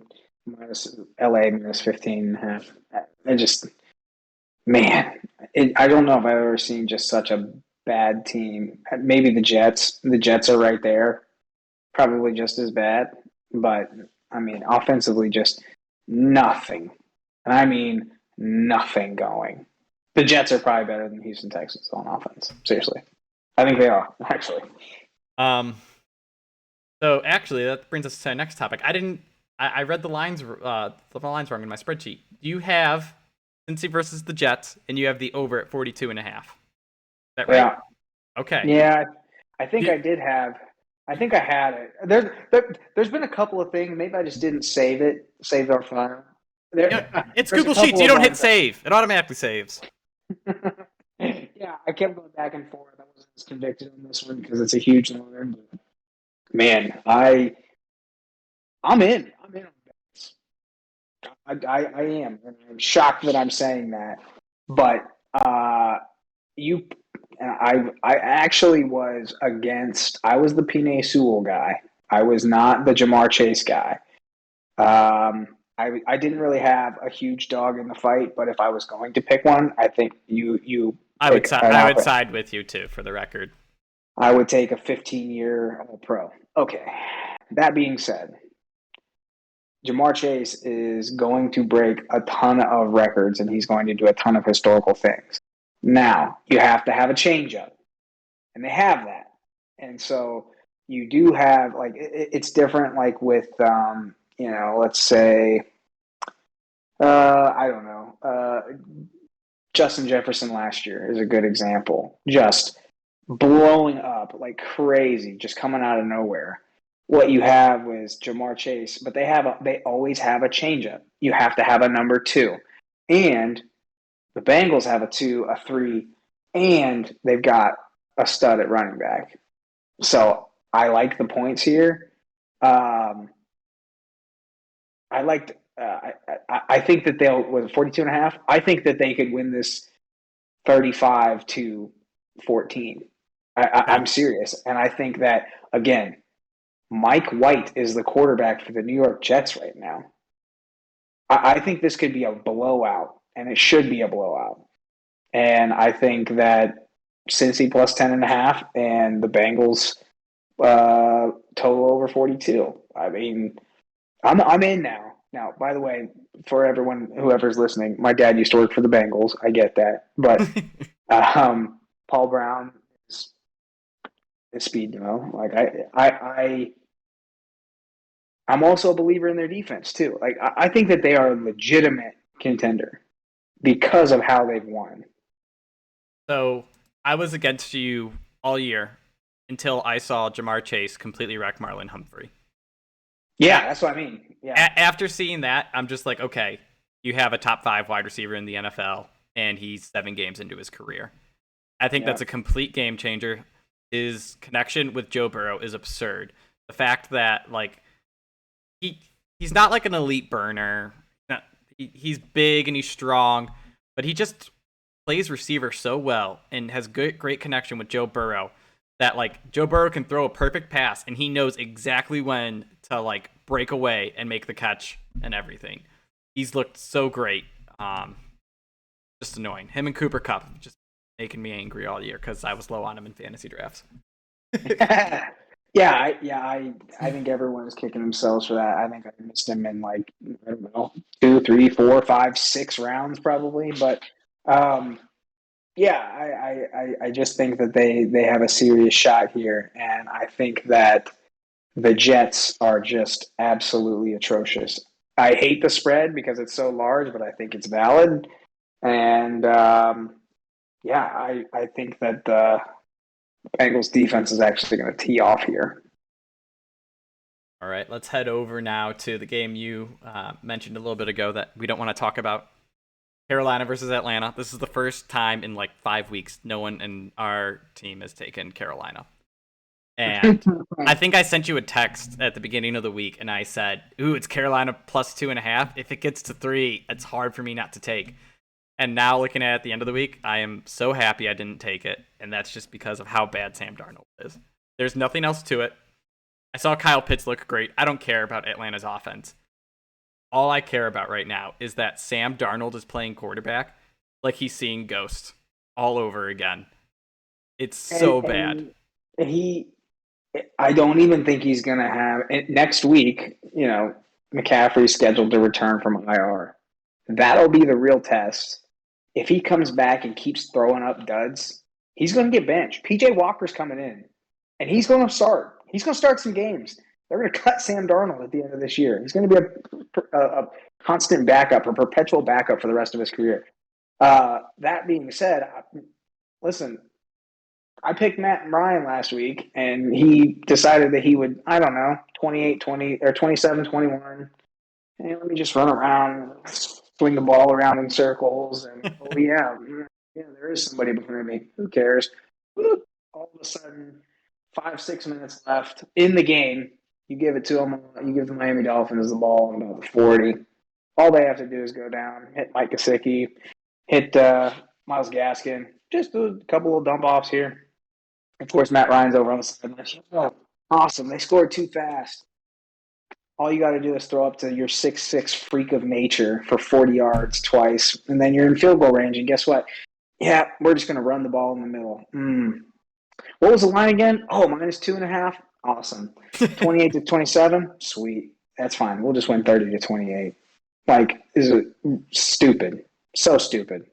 LA minus 15.5. I just, man, I don't know if I've ever seen just such a bad team. Maybe the Jets. The Jets are right there, probably just as bad. But I mean, offensively, just nothing. And I mean, nothing going. The Jets are probably better than Houston Texans on offense. Seriously, I think they are actually. So actually, that brings us to our next topic. I read the lines wrong in my spreadsheet. You have Cincy versus the Jets, and you have the over at 42.5. Is that right? Yeah. Okay. Yeah, I think I did have. I think I had it. There's been a couple of things. Maybe I just didn't save our file. It's Google Sheets. You don't hit save. It automatically saves. Yeah, I kept going back and forth. I wasn't as convicted on this one because it's a huge number. Man, I'm in. I'm in on bets. I am. And I'm shocked that I'm saying that. But I actually was against. I was the Penei Sewell guy. I was not the Jamar Chase guy. I didn't really have a huge dog in the fight, but if I was going to pick one, I think I would side with you too, for the record. I would take a 15-year pro. Okay. That being said, Jamar Chase is going to break a ton of records, and he's going to do a ton of historical things. Now, you have to have a changeup, and they have that. And so you do have, like, it's different, like, with, let's say, I don't know, Justin Jefferson last year is a good example. Just blowing up like crazy, just coming out of nowhere. What you have was Jamar Chase, but they always have a changeup. You have to have a number 2. And the Bengals have a 2, a 3, and they've got a stud at running back. So I like the points here. I think that they'll, with 42.5, I think that they could win this 35-14. I'm serious. And I think that, again, Mike White is the quarterback for the New York Jets right now. I think this could be a blowout, and it should be a blowout. And I think that Cincy plus 10.5 and the Bengals total over 42. I mean, I'm in now. Now, by the way, for everyone, whoever's listening, my dad used to work for the Bengals. I get that. But Paul Brown is speed, Like I'm also a believer in their defense too. Like I think that they are a legitimate contender because of how they've won. So I was against you all year until I saw Jamar Chase completely wreck Marlon Humphrey. Yeah, that's what I mean. Yeah. After seeing that, I'm just like, okay, you have a top 5 wide receiver in the NFL, and he's 7 games into his career. I think that's a complete game changer. His connection with Joe Burrow is absurd. The fact that, like, he's not like an elite burner. He's big and he's strong, but he just plays receiver so well and has great connection with Joe Burrow that like Joe Burrow can throw a perfect pass and he knows exactly when to like break away and make the catch and everything. He's looked so great. Just annoying. Him and Cooper Kupp just making me angry all year because I was low on him in fantasy drafts. I think everyone is kicking themselves for that. I think I missed him in like, I don't know, 2, 3, 4, 5, 6 rounds probably. But I just think that they have a serious shot here, and I think that the Jets are just absolutely atrocious. I hate the spread because it's so large, but I think it's valid. And I think that the Bengals defense is actually going to tee off here. All right, let's head over now to the game you mentioned a little bit ago that we don't want to talk about. Carolina versus Atlanta. This is the first time in like 5 weeks no one in our team has taken Carolina. And I think I sent you a text at the beginning of the week, and I said, ooh, it's Carolina plus 2.5. If it gets to 3, it's hard for me not to take. And now looking at the end of the week, I am so happy I didn't take it, and that's just because of how bad Sam Darnold is. There's nothing else to it. I saw Kyle Pitts look great. I don't care about Atlanta's offense. All I care about right now is that Sam Darnold is playing quarterback like he's seeing ghosts all over again. It's so bad. I don't even think he's going to have next week. McCaffrey's scheduled to return from IR. That'll be the real test. If he comes back and keeps throwing up duds, he's going to get benched. PJ Walker's coming in, and he's going to start. He's going to start some games. They're going to cut Sam Darnold at the end of this year. He's going to be a constant backup, a perpetual backup for the rest of his career. That being said, listen, I picked Matt Ryan last week, and he decided that he would, 28-20 or 27-21. Hey, let me just run around, swing the ball around in circles, and there is somebody behind me. Who cares? All of a sudden, 5-6 minutes left in the game. You give it to them. You give the Miami Dolphins the ball in about the 40. All they have to do is go down, hit Mike Gesicki, hit Myles Gaskin, just do a couple of dump offs here. Of course, Matt Ryan's over on the sideline. Oh, awesome! They scored too fast. All you got to do is throw up to your 6'6" freak of nature for 40 yards twice, and then you're in field goal range. And guess what? Yeah, we're just going to run the ball in the middle. What was the line again? Oh, -2.5. Awesome. 28-27. Sweet. That's fine. We'll just win 30-28. Like, is it stupid? So stupid.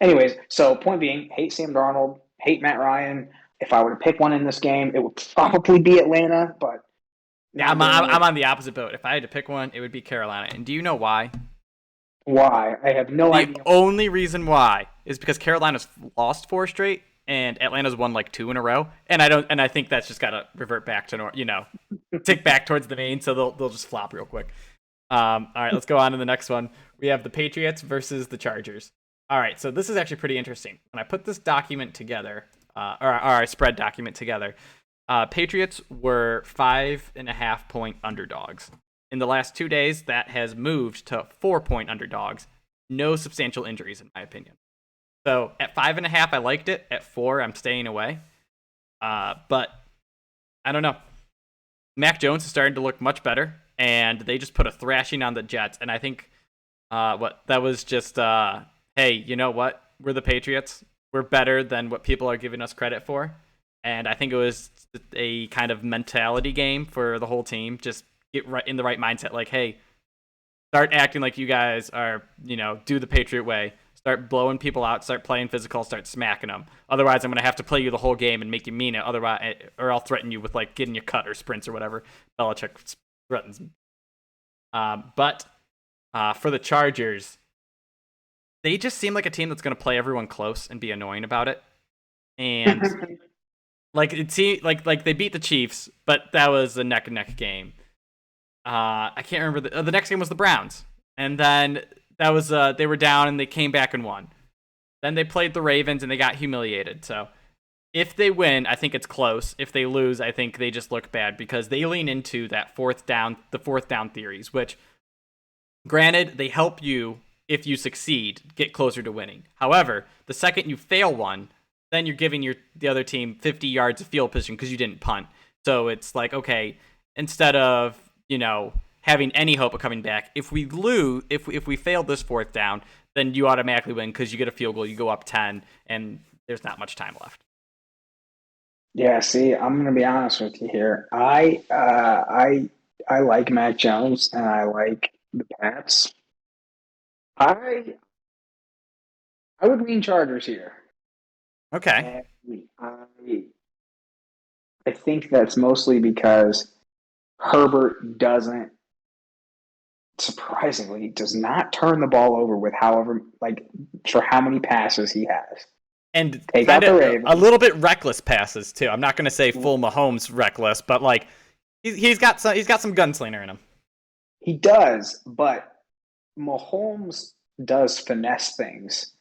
Anyways, so point being, hate Sam Darnold, hate Matt Ryan. If I were to pick one in this game, it would probably be Atlanta, but yeah, I'm on the opposite boat. If I had to pick one, it would be Carolina. And do you know why? Why? I have no idea. The only reason why is because Carolina's lost 4 straight, and Atlanta's won like 2 in a row. And I think that's just got to revert back to tick back towards the mean. So they'll just flop real quick. All right, let's go on to the next one. We have the Patriots versus the Chargers. All right, so this is actually pretty interesting. When I put this document together, or our spread document together, Patriots were 5.5 point underdogs. In the last 2 days, that has moved to 4 point underdogs. No substantial injuries, in my opinion. So at 5.5, I liked it. At 4, I'm staying away. But I don't know. Mac Jones is starting to look much better, and they just put a thrashing on the Jets. And I think that was just, hey, you know what? We're the Patriots. We're better than what people are giving us credit for. And I think it was a kind of mentality game for the whole team. Just get right in the right mindset. Like, hey, start acting like you guys are, do the Patriot way. Start blowing people out. Start playing physical. Start smacking them. Otherwise, I'm going to have to play you the whole game and make you mean it. Otherwise, or I'll threaten you with like getting you cut or sprints or whatever Belichick threatens. But for the Chargers, they just seem like a team that's going to play everyone close and be annoying about it. And like it seemed like they beat the Chiefs, but that was a neck and neck game. I can't remember the next game was the Browns, and then that was they were down and they came back and won. Then they played the Ravens and they got humiliated. So if they win, I think it's close. If they lose, I think they just look bad because they lean into that the fourth down theories, which granted they help you if you succeed get closer to winning. However, the second you fail one, then you're giving the other team 50 yards of field position because you didn't punt. So it's like, okay, instead of, having any hope of coming back, if we lose, if we fail this fourth down, then you automatically win because you get a field goal, you go up 10, and there's not much time left. Yeah, see, I'm going to be honest with you here. I like Mac Jones and I like the Pats. I would lean Chargers here. Okay. And I think that's mostly because Herbert surprisingly, does not turn the ball over with for how many passes he has. And Take out the Ravens. A little bit reckless passes too. I'm not going to say full Mahomes reckless, but like he's got some gunslinger in him. He does, but Mahomes does finesse things.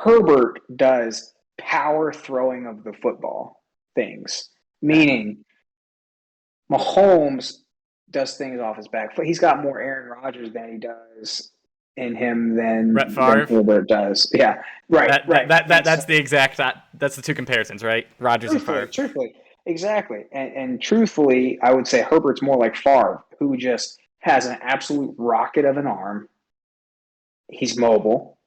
Herbert does power throwing of the football things, meaning Mahomes does things off his back foot. He's got more Aaron Rodgers than he does in him than Brett Favre. Herbert does. Yeah, right. That's the two comparisons, right? Rodgers and Favre. Truthfully, exactly. And truthfully, I would say Herbert's more like Favre, who just has an absolute rocket of an arm. He's mobile,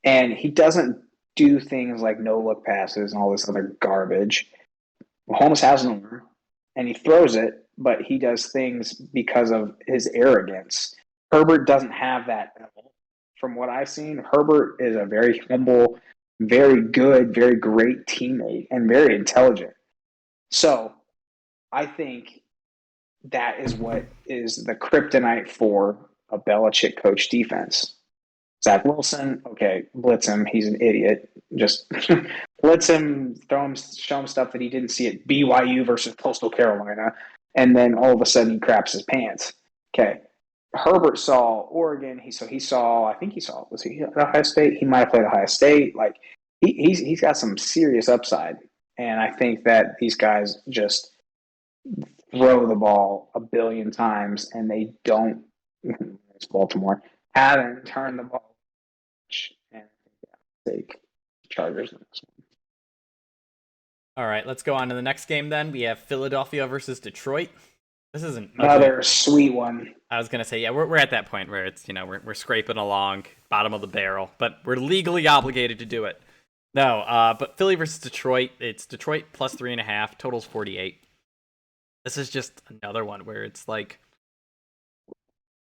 and he doesn't do things like no-look passes and all this other garbage. Mahomes has an arm, and he throws it, but he does things because of his arrogance. Herbert doesn't have that at all. From what I've seen, Herbert is a very humble, very good, very great teammate, and very intelligent. So I think that is what is the kryptonite for a Belichick coach defense. Zach Wilson, okay, blitz him. He's an idiot. Just blitz him, show him stuff that he didn't see at BYU versus Coastal Carolina, and then all of a sudden he craps his pants. Okay. Herbert saw Oregon. Was he at Ohio State? He might have played Ohio State. Like he's got some serious upside, and I think that these guys just throw the ball a billion times, and they don't. It's Baltimore. Haven't turned the ball, and take Chargers in this one. All right, let's go on to the next game. Then we have Philadelphia versus Detroit. This is another sweet one. I was gonna say, yeah, we're at that point where it's we're scraping along bottom of the barrel, but we're legally obligated to do it. No, but Philly versus Detroit, it's Detroit plus 3.5, totals 48. This is just another one where it's like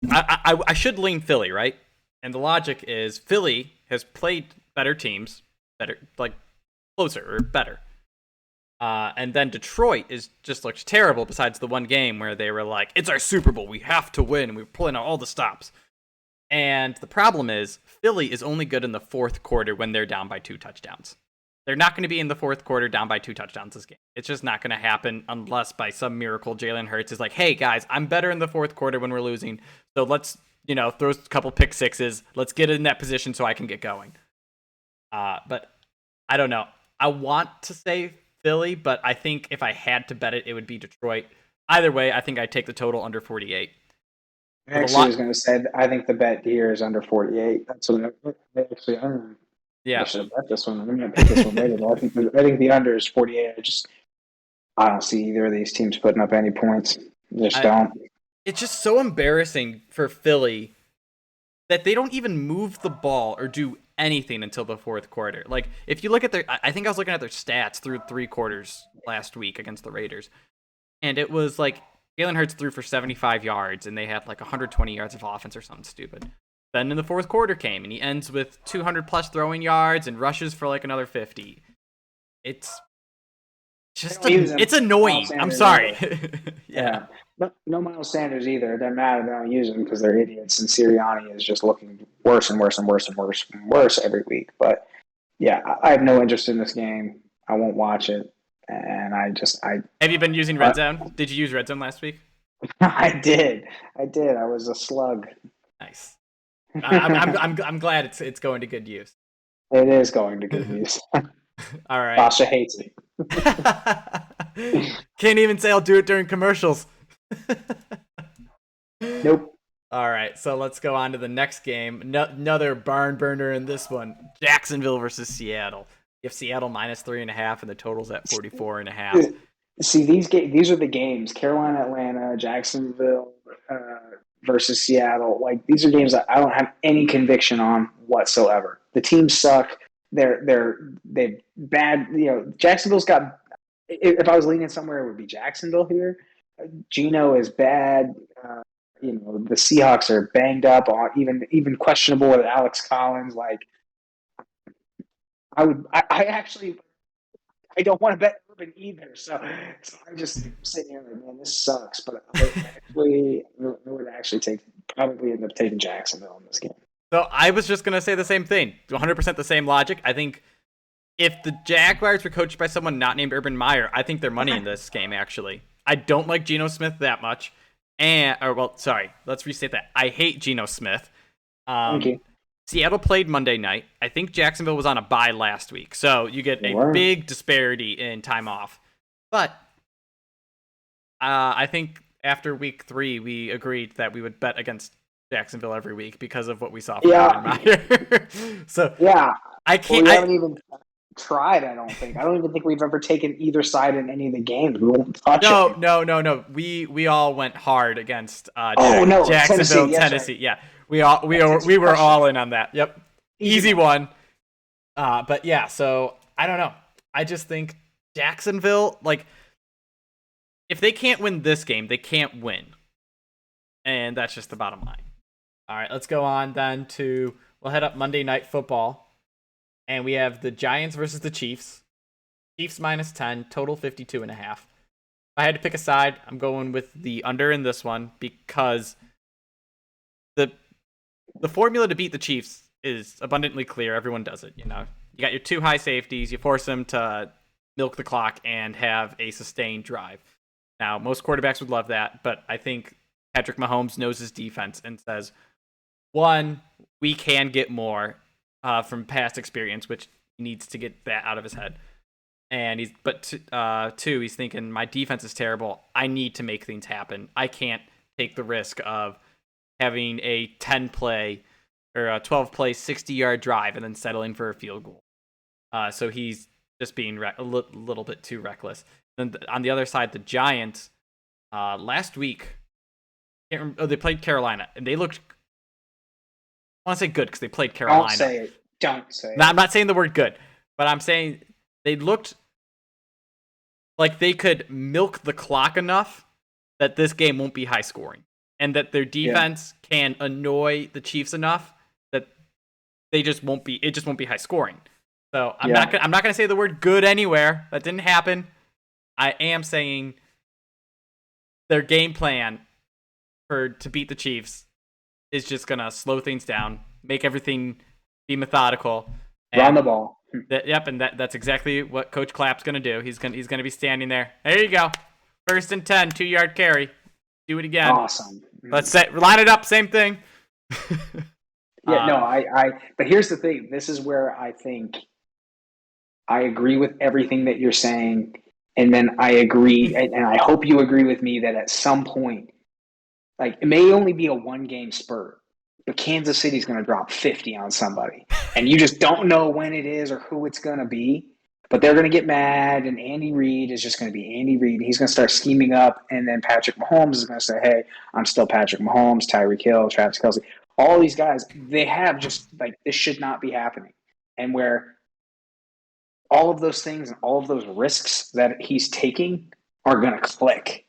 I should lean Philly, right? And the logic is Philly has played better teams, closer or better. And then Detroit just looked terrible besides the one game where they were like, it's our Super Bowl, we have to win, and we were pulling out all the stops. And the problem is, Philly is only good in the fourth quarter when they're down by 2 touchdowns. They're not going to be in the fourth quarter down by 2 touchdowns this game. It's just not going to happen unless by some miracle Jalen Hurts is like, hey guys, I'm better in the fourth quarter when we're losing, so let's, throw a couple pick sixes, let's get in that position so I can get going. But I don't know. I want to say Philly, but I think if I had to bet it, it would be Detroit. Either way, I think I'd take the total under 48. I was going to say, I think the bet here is under 48. That's what I should have bet this one. I'm going to pick this one later. I think the under is 48. I don't see either of these teams putting up any points. Don't. It's just so embarrassing for Philly that they don't even move the ball or do anything until the fourth quarter. Like, if you look at I think I was looking at their stats through 3 quarters last week against the Raiders, and it was like Jalen Hurts threw for 75 yards, and they had like 120 yards of offense or something stupid. Then in the fourth quarter came, and he ends with 200 plus throwing yards and rushes for like another 50. It's just it's annoying. I'm sorry. Yeah. No Miles Sanders either. It doesn't matter. They don't use them because they're idiots. And Sirianni is just looking worse and worse and worse and worse and worse every week. But yeah, I have no interest in this game. I won't watch it. And I have you been using Red Zone? Did you use Red Zone last week? I did. I was a slug. Nice. I'm glad it's going to good use. It is going to good use. All right. Sasha hates it. Can't even say I'll do it during commercials. Nope. All right, so let's go on to the next game. Another barn burner in this one. Jacksonville versus Seattle. You have Seattle minus 3.5, and the total's at 44.5. See, these are the games: Carolina, Atlanta, Jacksonville versus Seattle. Like, these are games that I don't have any conviction on whatsoever. The teams suck. They've bad. Jacksonville's got. If I was leaning somewhere, it would be Jacksonville here. Geno is bad. The Seahawks are banged up, even questionable with Alex Collins. Like, I don't want to bet Urban either. So I'm just sitting here like, man, this sucks. But I would actually probably end up taking Jacksonville in this game. So I was just gonna say the same thing. 100% the same logic. I think if the Jaguars were coached by someone not named Urban Meyer, I think they're money in this game. Actually, I don't like Geno Smith that much. Let's restate that. I hate Geno Smith. Thank you. Seattle played Monday night. I think Jacksonville was on a bye last week. So you get a big disparity in time off. But I think after week 3, we agreed that we would bet against Jacksonville every week because of what we saw from Urban Meyer. So yeah, I can't. We haven't even tried. I don't even think we've ever taken either side in any of the games. We won't touch it. No. We all went hard against Jacksonville, Tennessee. Right. Yeah, we were all in on that. Yep, easy one. But yeah, so I don't know. I just think Jacksonville, like, if they can't win this game, they can't win, and that's just the bottom line. All right, let's go on then we'll head up Monday Night Football, and we have the Giants versus the Chiefs. Chiefs minus 10, total 52.5. If I had to pick a side, I'm going with the under in this one because the formula to beat the Chiefs is abundantly clear. Everyone does it. You got your 2 high safeties. You force them to milk the clock and have a sustained drive. Now, most quarterbacks would love that, but I think Patrick Mahomes knows his defense and says, 1, we can get more from past experience, which he needs to get that out of his head. And 2, he's thinking, my defense is terrible. I need to make things happen. I can't take the risk of having a 10-play or a 12-play 60-yard drive and then settling for a field goal. So he's just being a little bit too reckless. Then on the other side, the Giants, last week, they played Carolina, and they looked, I want to say good because they played Carolina. Don't say it. No, I'm not saying the word good, but I'm saying they looked like they could milk the clock enough that this game won't be high scoring, and that their defense can annoy the Chiefs enough that it just won't be high scoring. So I'm not gonna say the word good anywhere. That didn't happen. I am saying their game plan to beat the Chiefs is just gonna slow things down, make everything be methodical, run the ball. And that's exactly what Coach Clapp's gonna do. He's gonna be standing there. There you go, 1st and 10, 2-yard carry. Do it again. Awesome. Let's line it up. Same thing. But here's the thing. This is where I think I agree with everything that you're saying. And then I agree, and I hope you agree with me that at some point, like, it may only be a 1-game spurt, but Kansas City's going to drop 50 on somebody. And you just don't know when it is or who it's going to be. But they're going to get mad, and Andy Reid is just going to be Andy Reid. He's going to start scheming up, and then Patrick Mahomes is going to say, hey, I'm still Patrick Mahomes, Tyreek Hill, Travis Kelce. All these guys, they have just, like, this should not be happening. And where all of those things and all of those risks that he's taking are going to click.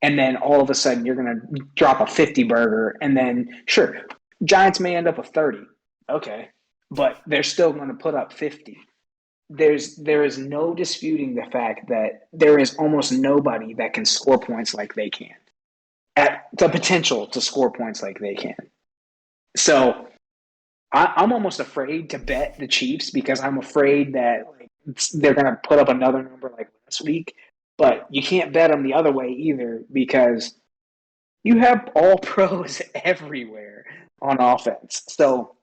And then all of a sudden you're going to drop a 50 burger, and then, sure, Giants may end up with 30. Okay. But they're still going to put up 50. There is no disputing the fact that there is almost nobody that can score points like they can. At the potential to score points like they can. So I'm almost afraid to bet the Chiefs because I'm afraid that they're going to put up another number like last week. But you can't bet them the other way either because you have all pros everywhere on offense. So,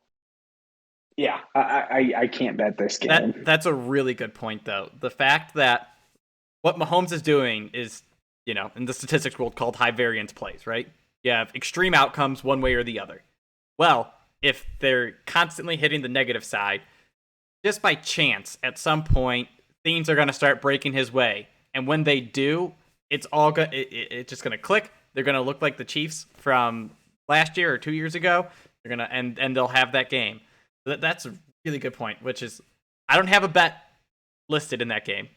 yeah, I can't bet this game. That's a really good point, though. The fact that what Mahomes is doing is, in the statistics world called high variance plays, right? You have extreme outcomes one way or the other. Well, if they're constantly hitting the negative side, just by chance, at some point, things are going to start breaking his way. And when they do, it's all good. It's just going to click. They're going to look like the Chiefs from last year or 2 years ago. They're going to and they'll have that game. That's a really good point, which is I don't have a bet listed in that game.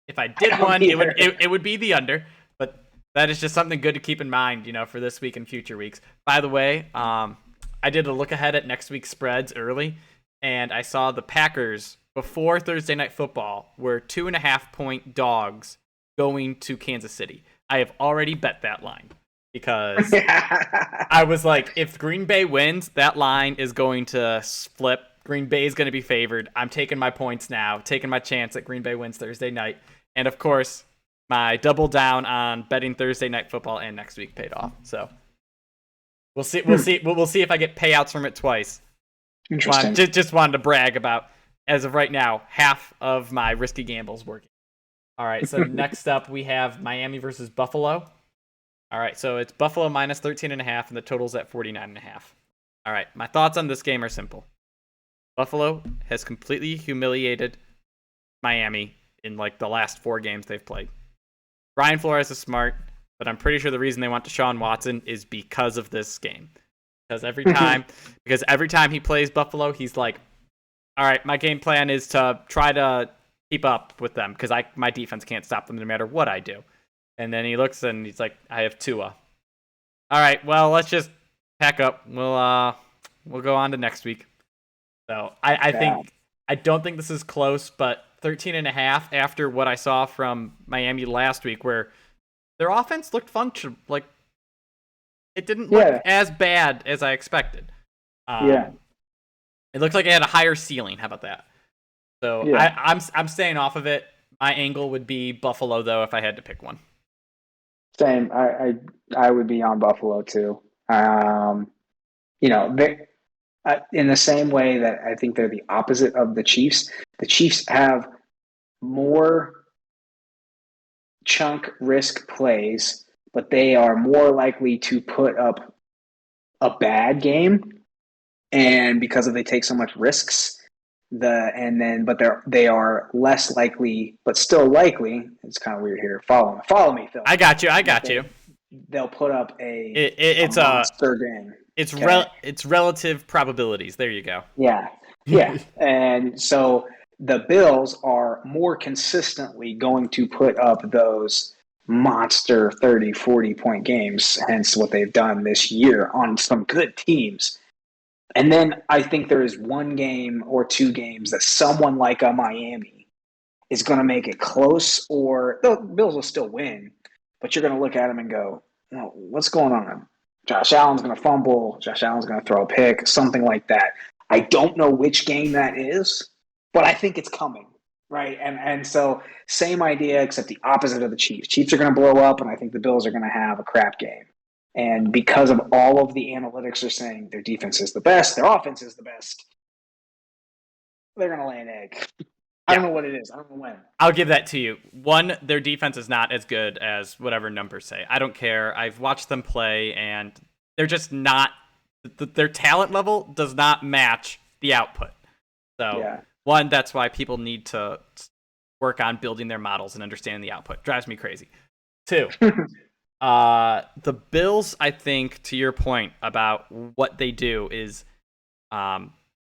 If I did one, it would be the under, but that is just something good to keep in mind, for this week and future weeks. By the way, I did a look ahead at next week's spreads early, and I saw the Packers before Thursday Night Football were 2.5-point dogs going to Kansas City. I have already bet that line because I was like, if Green Bay wins, that line is going to flip. Green Bay is going to be favored. I'm taking my points now, taking my chance that Green Bay wins Thursday night. And of course, my double down on betting Thursday Night Football and next week paid off. So we'll see. We'll see if I get payouts from it twice. Interesting. Just wanted to brag about, as of right now, half of my risky gambles working. All right, so next up we have Miami versus Buffalo. All right, so it's Buffalo minus 13.5, and the total's at 49.5. All right, my thoughts on this game are simple. Buffalo has completely humiliated Miami in the last 4 games they've played. Brian Flores is smart, but I'm pretty sure the reason they want Deshaun Watson is because of this game. Because every time he plays Buffalo, he's like, all right, my game plan is to try to keep up with them because my defense can't stop them no matter what I do. And then he looks and he's like, I have Tua. All right, well, let's just pack up. We'll go on to next week. So I don't think this is close, but 13.5 after what I saw from Miami last week, where their offense looked functional, it didn't look as bad as I expected. It looked like it had a higher ceiling. How about that? So I'm staying off of it. My angle would be Buffalo, though, if I had to pick one. Same. I would be on Buffalo too. In the same way that I think they're the opposite of the Chiefs. The Chiefs have more chunk risk plays, but they are more likely to put up a bad game, and because they take so much risks, they are less likely, but still likely. It's kind of weird here. Follow me, Phil. I got you. They'll put up a monster game. It's relative probabilities. There you go. Yeah. And so the Bills are more consistently going to put up those monster 30, 40-point games, hence what they've done this year on some good teams. And then I think there is one game or 2 games that someone like a Miami is going to make it close, or the Bills will still win, but you're going to look at them and go, what's going on? Josh Allen's going to fumble. Josh Allen's going to throw a pick, something like that. I don't know which game that is, but I think it's coming, right? And so same idea, except the opposite of the Chiefs. Chiefs are going to blow up, and I think the Bills are going to have a crap game. And because of all of the analytics are saying their defense is the best, their offense is the best, they're going to lay an egg. I don't know what it is. I don't know when. I'll give that to you. One, their defense is not as good as whatever numbers say. I don't care. I've watched them play, and they're just not – their talent level does not match the output. So, one, that's why people need to work on building their models and understanding the output. Drives me crazy. 2, the Bills, I think, to your point about what they do is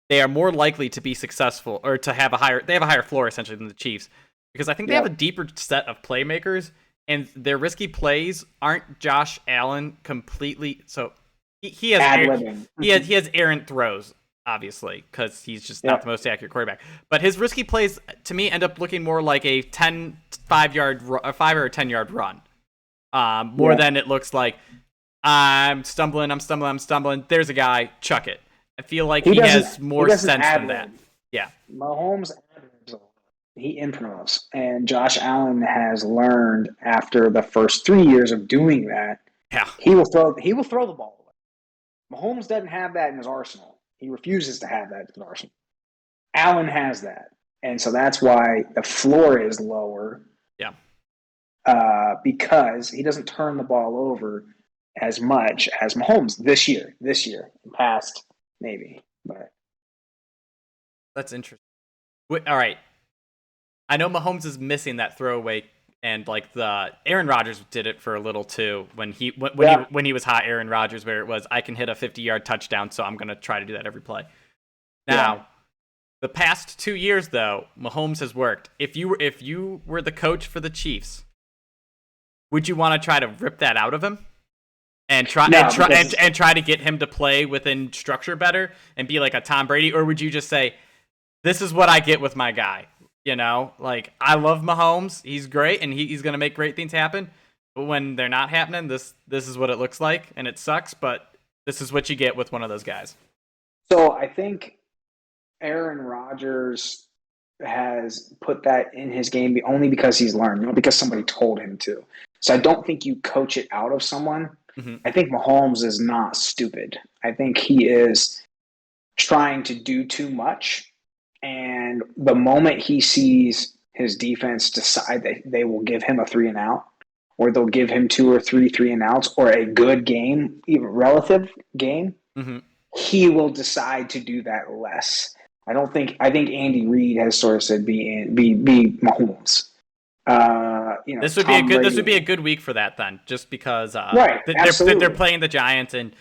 they are more likely to be successful or to have a higher floor essentially than the Chiefs, because I think they have a deeper set of playmakers, and their risky plays aren't Josh Allen completely. So he has errant throws, obviously, because he's just not the most accurate quarterback. But his risky plays to me end up looking more like a 5 or 10 yard run. More than it looks like I'm stumbling. There's a guy, chuck it. I feel like he has more sense than that. Yeah. Mahomes he improves, and Josh Allen has learned after the first 3 years of doing that. Yeah. He will throw the ball away. Mahomes doesn't have that in his arsenal. He refuses to have that in his arsenal. Allen has that, and so that's why the floor is lower. Yeah. Because he doesn't turn the ball over as much as Mahomes this year, past maybe, but that's interesting. All right. I know Mahomes is missing that throwaway, and like the Aaron Rodgers did it for a little too when he was hot. Aaron Rodgers, where it was I can hit a 50-yard touchdown, so I'm gonna try to do that every play. Now, the past 2 years though, Mahomes has worked. If you were the coach for the Chiefs, would you want to try to rip that out of him and try to get him to play within structure better and be like a Tom Brady, or would you just say, "This is what I get with my guy"? Like I love Mahomes. He's great, and he's going to make great things happen. But when they're not happening, this is what it looks like, and it sucks. But this is what you get with one of those guys. So I think Aaron Rodgers has put that in his game only because he's learned, not because somebody told him to. So I don't think you coach it out of someone. Mm-hmm. I think Mahomes is not stupid. I think he is trying to do too much. And the moment he sees his defense decide that they will give him a 3-and-out, or they'll give him 2 or 3 3-and-outs, or a good game, even relative game, mm-hmm. he will decide to do that less. I think Andy Reid has sort of said be Mahomes. This would be a good week for that then, just because right, they're playing the Giants, and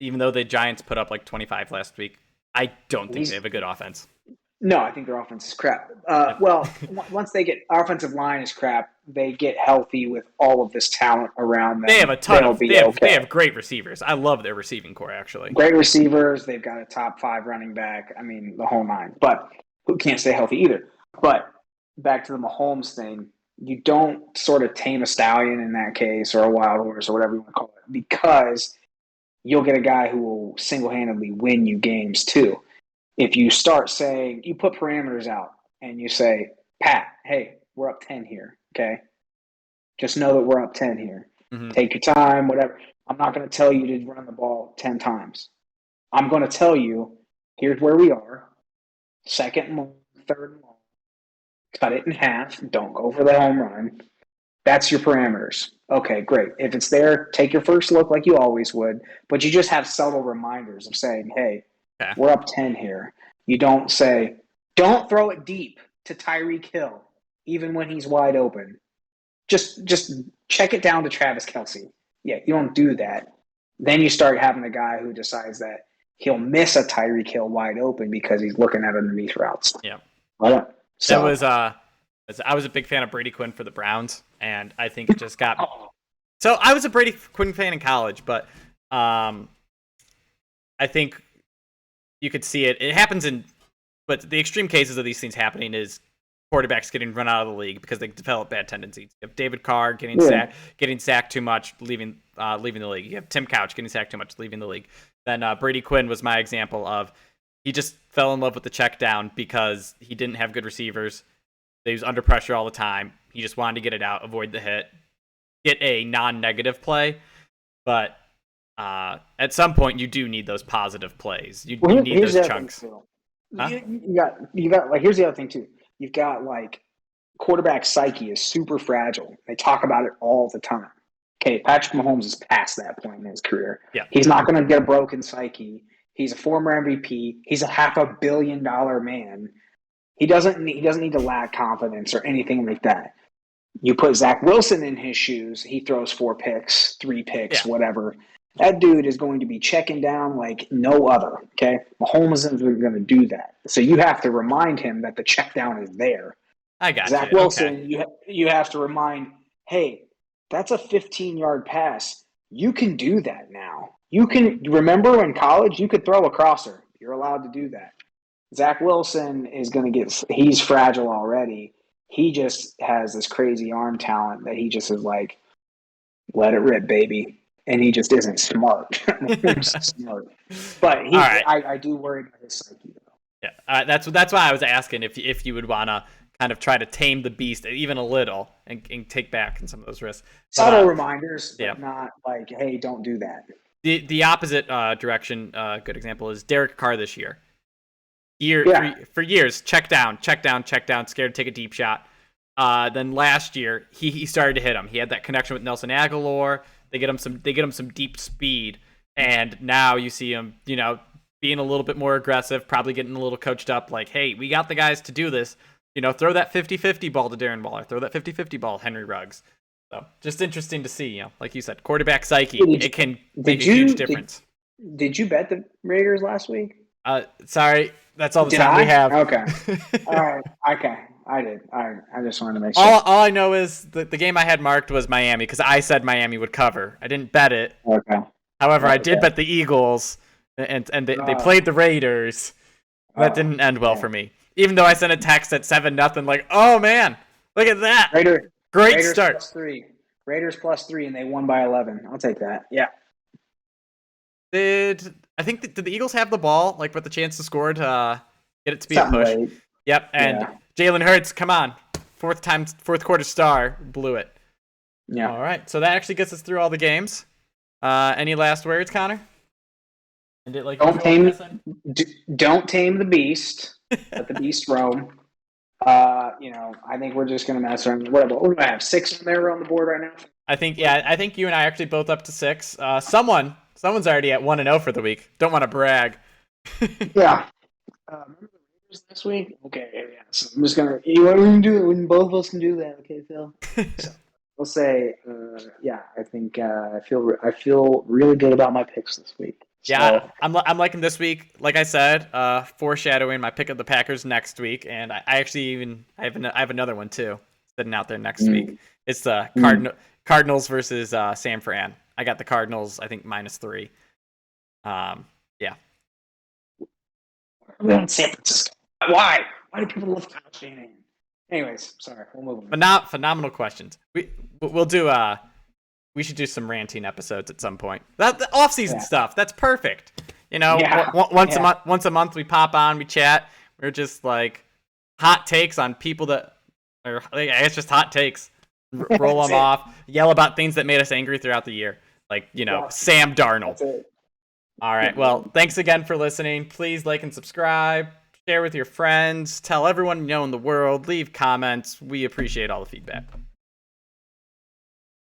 even though the Giants put up like 25 last week, I don't think they have a good offense. No, I think their offense is crap. Well, once they get offensive line is crap, they get healthy with all of this talent around them. They have a ton of they have great receivers. I love their receiving core, actually. Great receivers. They've got a top 5 running back. I mean, the whole nine. But who can't stay healthy either? But back to the Mahomes thing, you don't sort of tame a stallion in that case, or a wild horse, or whatever you want to call it, because you'll get a guy who will single-handedly win you games too. If you start saying, you put parameters out and you say, Pat, hey, we're up 10 here, okay? Just know that we're up 10 here. Mm-hmm. Take your time, whatever. I'm not going to tell you to run the ball 10 times. I'm going to tell you, here's where we are. 2nd and long, 3rd and long. Cut it in half. Don't go for the home run. That's your parameters. Okay, great. If it's there, take your first look like you always would, but you just have subtle reminders of saying, hey, we're up 10 here. You don't say, don't throw it deep to Tyreek Hill, even when he's wide open. Just check it down to Travis Kelce. Yeah, you don't do that. Then you start having a guy who decides that he'll miss a Tyreek Hill wide open because he's looking at underneath routes. Yeah. So, that was I was a big fan of Brady Quinn for the Browns, and I think it just got. So I was a Brady Quinn fan in college, but I think you could see it. It happens but the extreme cases of these things happening is quarterbacks getting run out of the league because they develop bad tendencies. You have David Carr getting sacked too much, leaving the league. You have Tim Couch getting sacked too much, leaving the league. Then Brady Quinn was my example of he just fell in love with the check down because he didn't have good receivers. He was under pressure all the time. He just wanted to get it out, avoid the hit, get a non-negative play. But at some point, you do need those positive plays. You need those chunks. Huh? You got like, here's the other thing too. You've got like quarterback psyche is super fragile. They talk about it all the time. Okay, Patrick Mahomes is past that point in his career. Yeah. He's not going to get a broken psyche. He's a former MVP. He's a $500 million man. He doesn't need to lack confidence or anything like that. You put Zach Wilson in his shoes, he throws 4 picks, 3 picks, whatever. That dude is going to be checking down like no other, okay? Mahomes is going to do that. So you have to remind him that the check down is there. I got Zach Wilson, you have to remind, hey, that's a 15-yard pass. You can do that now. You can remember in college, you could throw a crosser. You're allowed to do that. Zach Wilson is going to he's fragile already. He just has this crazy arm talent that he just is like, let it rip, baby. And he just isn't smart. Smart. But I do worry about his psyche, though. Yeah, that's why I was asking if you would want to kind of try to tame the beast even a little and take back in some of those risks. Subtle reminders, but not like, hey, don't do that. The opposite direction, good example, is Derek Carr this year. For years, check down, scared to take a deep shot. Then last year, he started to hit him. He had that connection with Nelson Aguilar. They get him some deep speed, and now you see him, being a little bit more aggressive, probably getting a little coached up. Like, hey, we got the guys to do this. Throw that 50-50 ball to Darren Waller. Throw that 50-50 ball to Henry Ruggs. So just interesting to see, like you said, quarterback psyche. It can make a huge difference. Did you bet the Raiders last week? Sorry, that's all the time we have. Okay. All right. Okay. I did. I just wanted to make sure. All I know is the game I had marked was Miami because I said Miami would cover. I didn't bet it. Okay. However, I did bet the Eagles, and they played the Raiders. That didn't end well for me. Even though I sent a text at 7-0, like, oh man, look at that. Great start. Raiders +3, and they won by 11. I'll take that. Yeah. Did the Eagles have the ball, like with the chance to score to get it to be a push? Late. Yep, and Jalen Hurts, come on, fourth quarter star, blew it. Yeah. All right, so that actually gets us through all the games. Any last words, Connor? Don't tame the beast. Let the beast roam. I think we're just gonna mess around. What do I have? 6 on there on the board right now. I think you and I actually both up to 6. Someone's already at 1-0 for the week. Don't want to brag. Yeah. Remember the Raiders last week? Okay, yeah. So I'm just gonna. You want to do it when both of us can do that? Okay, Phil. So we'll say, I think I feel really good about my picks this week. Yeah, I'm liking this week. Like I said, foreshadowing my pick of the Packers next week, and I actually I have another one too sitting out there next week. It's the Cardinals versus San Fran. I got the Cardinals, I think -3. Yeah. We're in San Francisco. Why? Why do people love Kyle Shanahan? Anyways, sorry, we'll move on. Phenomenal questions. We'll do we should do some ranting episodes at some point. The off-season stuff, that's perfect. Once a month we pop on, we chat. We're just like hot takes on people that are, I guess, just hot takes. Roll them off, yell about things that made us angry throughout the year. Like, Sam Darnold. All right. Well, thanks again for listening. Please like and subscribe. Share with your friends. Tell everyone you know in the world. Leave comments. We appreciate all the feedback.